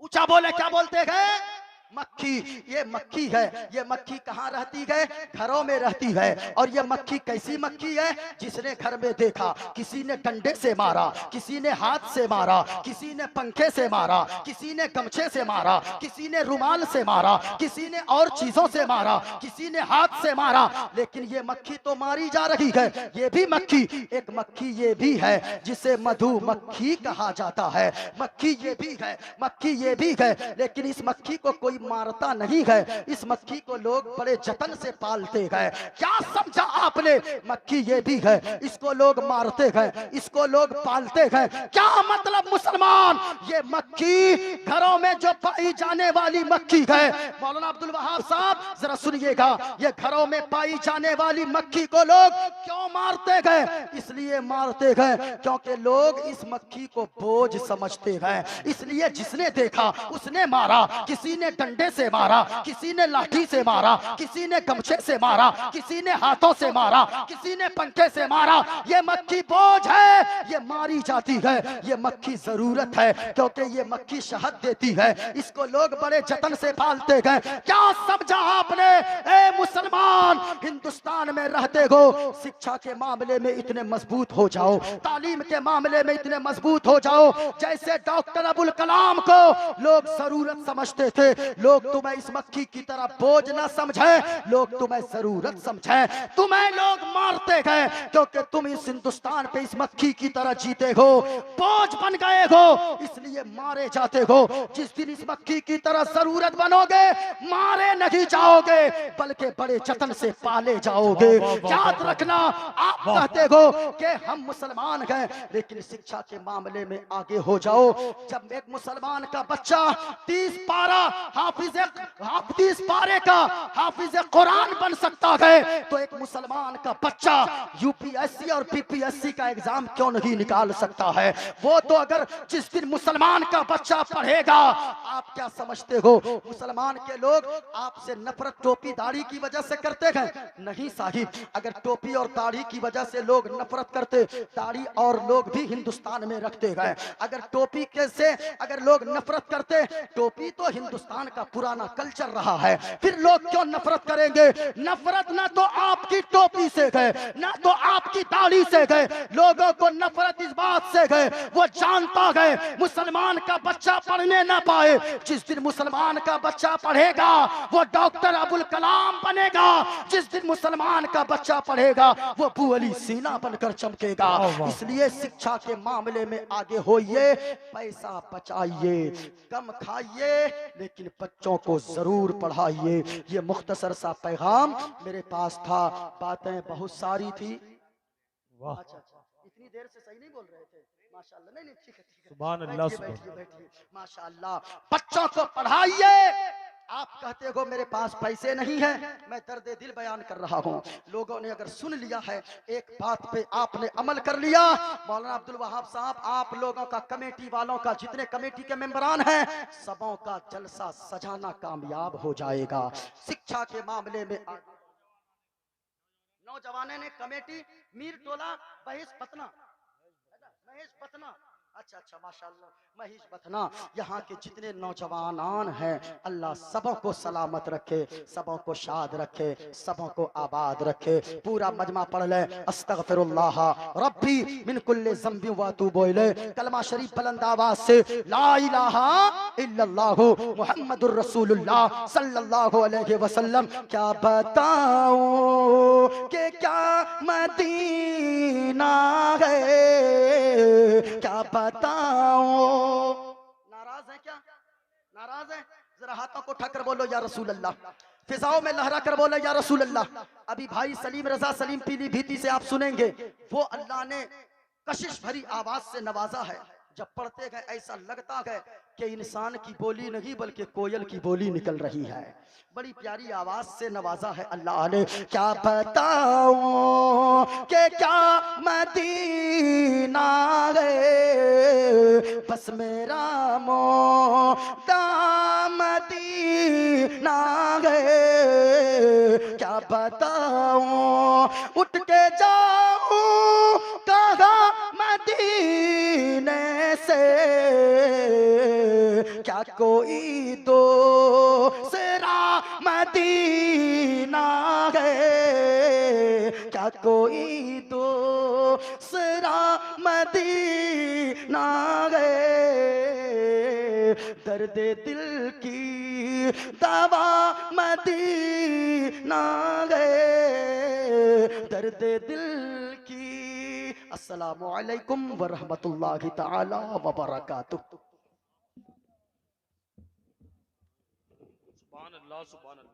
ऊंचा बोले, क्या बोलते हैं? मक्खी। ये मक्खी है। ये मक्खी कहाँ रहती है? घरों में रहती है। और ये मक्खी कैसी मक्खी है? जिसने घर में देखा, किसी ने डंडे से मारा, किसी ने हाथ से मारा, किसी ने पंखे से मारा, किसी ने गमछे से मारा, किसी ने रुमाल से मारा, किसी ने और चीजों से मारा, किसी ने हाथ से मारा, लेकिन ये मक्खी तो मारी जा रही है। ये भी मक्खी, एक मक्खी ये भी है जिसे मधुमक्खी कहा जाता है। मक्खी ये भी है, मक्खी ये भी है, लेकिन इस मक्खी को कोई मारता नहीं है। इस मक्खी को लोग बड़े जतन से पालते हैं। क्या समझा आपने? मक्खी ये भी है, इसको लोग मारते हैं, इसको लोग पालते हैं। क्या मतलब मुसलमान? ये मक्खी घरों में जो पाई जाने वाली मक्खी है, मौलाना अब्दुल वहाब साहब जरा सुनिएगा, ये घरों में पाई जाने वाली मक्खी को लोग क्यों मारते हैं? इसलिए मारते हैं क्योंकि लोग इस मक्खी को बोझ समझते हैं। इसलिए जिसने देखा उसने मारा। किसी ने डंडे से मारा, किसी ने लाठी से मारा, किसी ने गमछे से मारा, किसी ने हाथों से मारा, किसी ने पंखे से मारा। ये मक्खी बोझ है, ये मारी जाती है। ये मक्खी जरूरत है, क्योंकि ये मक्खी शहद देती है। इसको लोग बड़े जतन से पालते हैं। क्या समझा आपने? ए मुसलमान, हिंदुस्तान में रहते हो, शिक्षा के मामले में इतने मजबूत हो जाओ, तालीम के मामले में इतने मजबूत हो जाओ जैसे डॉक्टर अबुल कलाम को लोग जरूरत समझते थे। लोग तुम्हें इस मक्खी की तरह बोझ ना समझे, लोग तुम्हें जरूरत समझे। तुम्हें लोग मारते गए क्योंकि तुम इस हिंदुस्तान पे इस मक्खी की तरह जीते हो, बोझ बन गए हो, इसलिए मारे जाते हो। जिस दिन इस मक्खी की तरह जरूरत बनोगे, मारे नहीं जाओगे, बल्कि बड़े जतन से पाले जाओगे। याद रखना, आप कहते हो कि हम मुसलमान हैं, लेकिन शिक्षा के मामले में आगे हो जाओ। जब एक मुसलमान का बच्चा 30 पारा हाफिज पारे का हाफिज कुरान बन सकता है, तो एक मुसलमान का बच्चा यूपीएससी और बीपीएससी का एग्जाम क्यों नहीं निकाल सकता है? वो तो अगर जिस दिन मुसलमान का बच्चा पढ़ेगा, आप क्या समझते हो मुसलमान के लोग आपसे नफरत टोपी दाढ़ी की वजह से करते हैं? नहीं साहिब, अगर टोपी और दाढ़ी की वजह से लोग नफरत करते, दाढ़ी और लोग भी हिंदुस्तान में रखते हैं। अगर टोपी के से अगर लोग नफरत करते, टोपी तो हिंदुस्तान का पुराना कल्चर रहा है, फिर लोग क्यों नफरत करेंगे? नफरत ना तो आपकी टोपी से गए, ना तो आपकी दाढ़ी से गए, लोगों को नफरत इस बात से गए, वो जानता है मुसलमान का बच्चा पढ़ने ना पाए। जिस दिन मुसलमान का बच्चा पढ़ेगा, वो डॉक्टर अबुल कलाम बनेगा। जिस दिन मुसलमान का बच्चा पढ़ेगा, वो अबू अली सीना बनकर चमकेगा। इसलिए शिक्षा के मामले में आगे होइए, पैसा बचाइए, कम खाइए, लेकिन बच्चों को जरूर पढ़ाइए। ये मुख्तसर सा पैगाम मेरे पास था। बातें बहुत सारी थी। वाह, अच्छा, इतनी देर से सही नहीं बोल रहे थे? माशाल्लाह। नहीं नहीं, ठीक है, ठीक है। सुभान अल्लाह, बैठिए सुभान। बैठिए बैठिए। माशाल्लाह, बच्चों को पढ़ाइए। आप कहते हो मेरे पास पैसे नहीं है, मैं दर्द दिल बयान कर रहा हूँ। लोगों ने अगर सुन लिया है, एक बात पे आपने अमल कर लिया, मौलाना अब्दुल वहाब साहब, आप लोगों का, कमेटी वालों का, जितने कमेटी के मेंबरान हैं, सबों का जलसा सजाना कामयाब हो जाएगा। शिक्षा के मामले में नौजवानों ने कमेटी मीर टोला महेश पतना अच्छा अच्छा माशाल्लाह। महीश बथना, यहाँ के जितने नौजवानान हैं अल्लाह सबों को सलामत रखे, सबों को शाद रखे, सबों को आबाद रखे। पूरा मजमा पढ़ ले, अस्तगफिरुल्लाह रब्बी मिन कुल्ले ज़ंबि व अतूबु इलैह। कलमा शरीफ बुलंद आवाज से ला इलाहा इल्लल्लाहु मुहम्मदुर रसूलुल्लाह सल्लल्लाहु अलैहि वसल्लम। क्या बताऊं कि क्या मदीना है, क्या बताऊं। नाराज है क्या? नाराज है? जरा हाथों को उठाकर बोलो या रसूल अल्लाह, फिजाओं में लहरा कर बोलो या रसूल अल्लाह। अभी भाई सलीम रजा सलीम पीलीभीती से आप सुनेंगे, वो अल्लाह ने कशिश भरी आवाज से नवाजा है। जब पढ़ते गए ऐसा लगता है कि इंसान की बोली नहीं बल्कि कोयल की बोली निकल रही है। बड़ी प्यारी आवाज से नवाजा है अल्लाह ने। क्या बताऊं कि क्या मदीना है, बस मेरा मदीना है। क्या बताऊं उठ के जाऊं कहाँ मदीने से, क्या कोई दूसरा मदीना है, क्या कोई दूसरा मदीना है। दर्द दिल की दवा मदीना है, दर्द दिल की। अस्सलामु अलैकुम व रहमतुल्लाहि ताला व बरकातुहू। सुभान अल्लाह सुभान अल्लाह।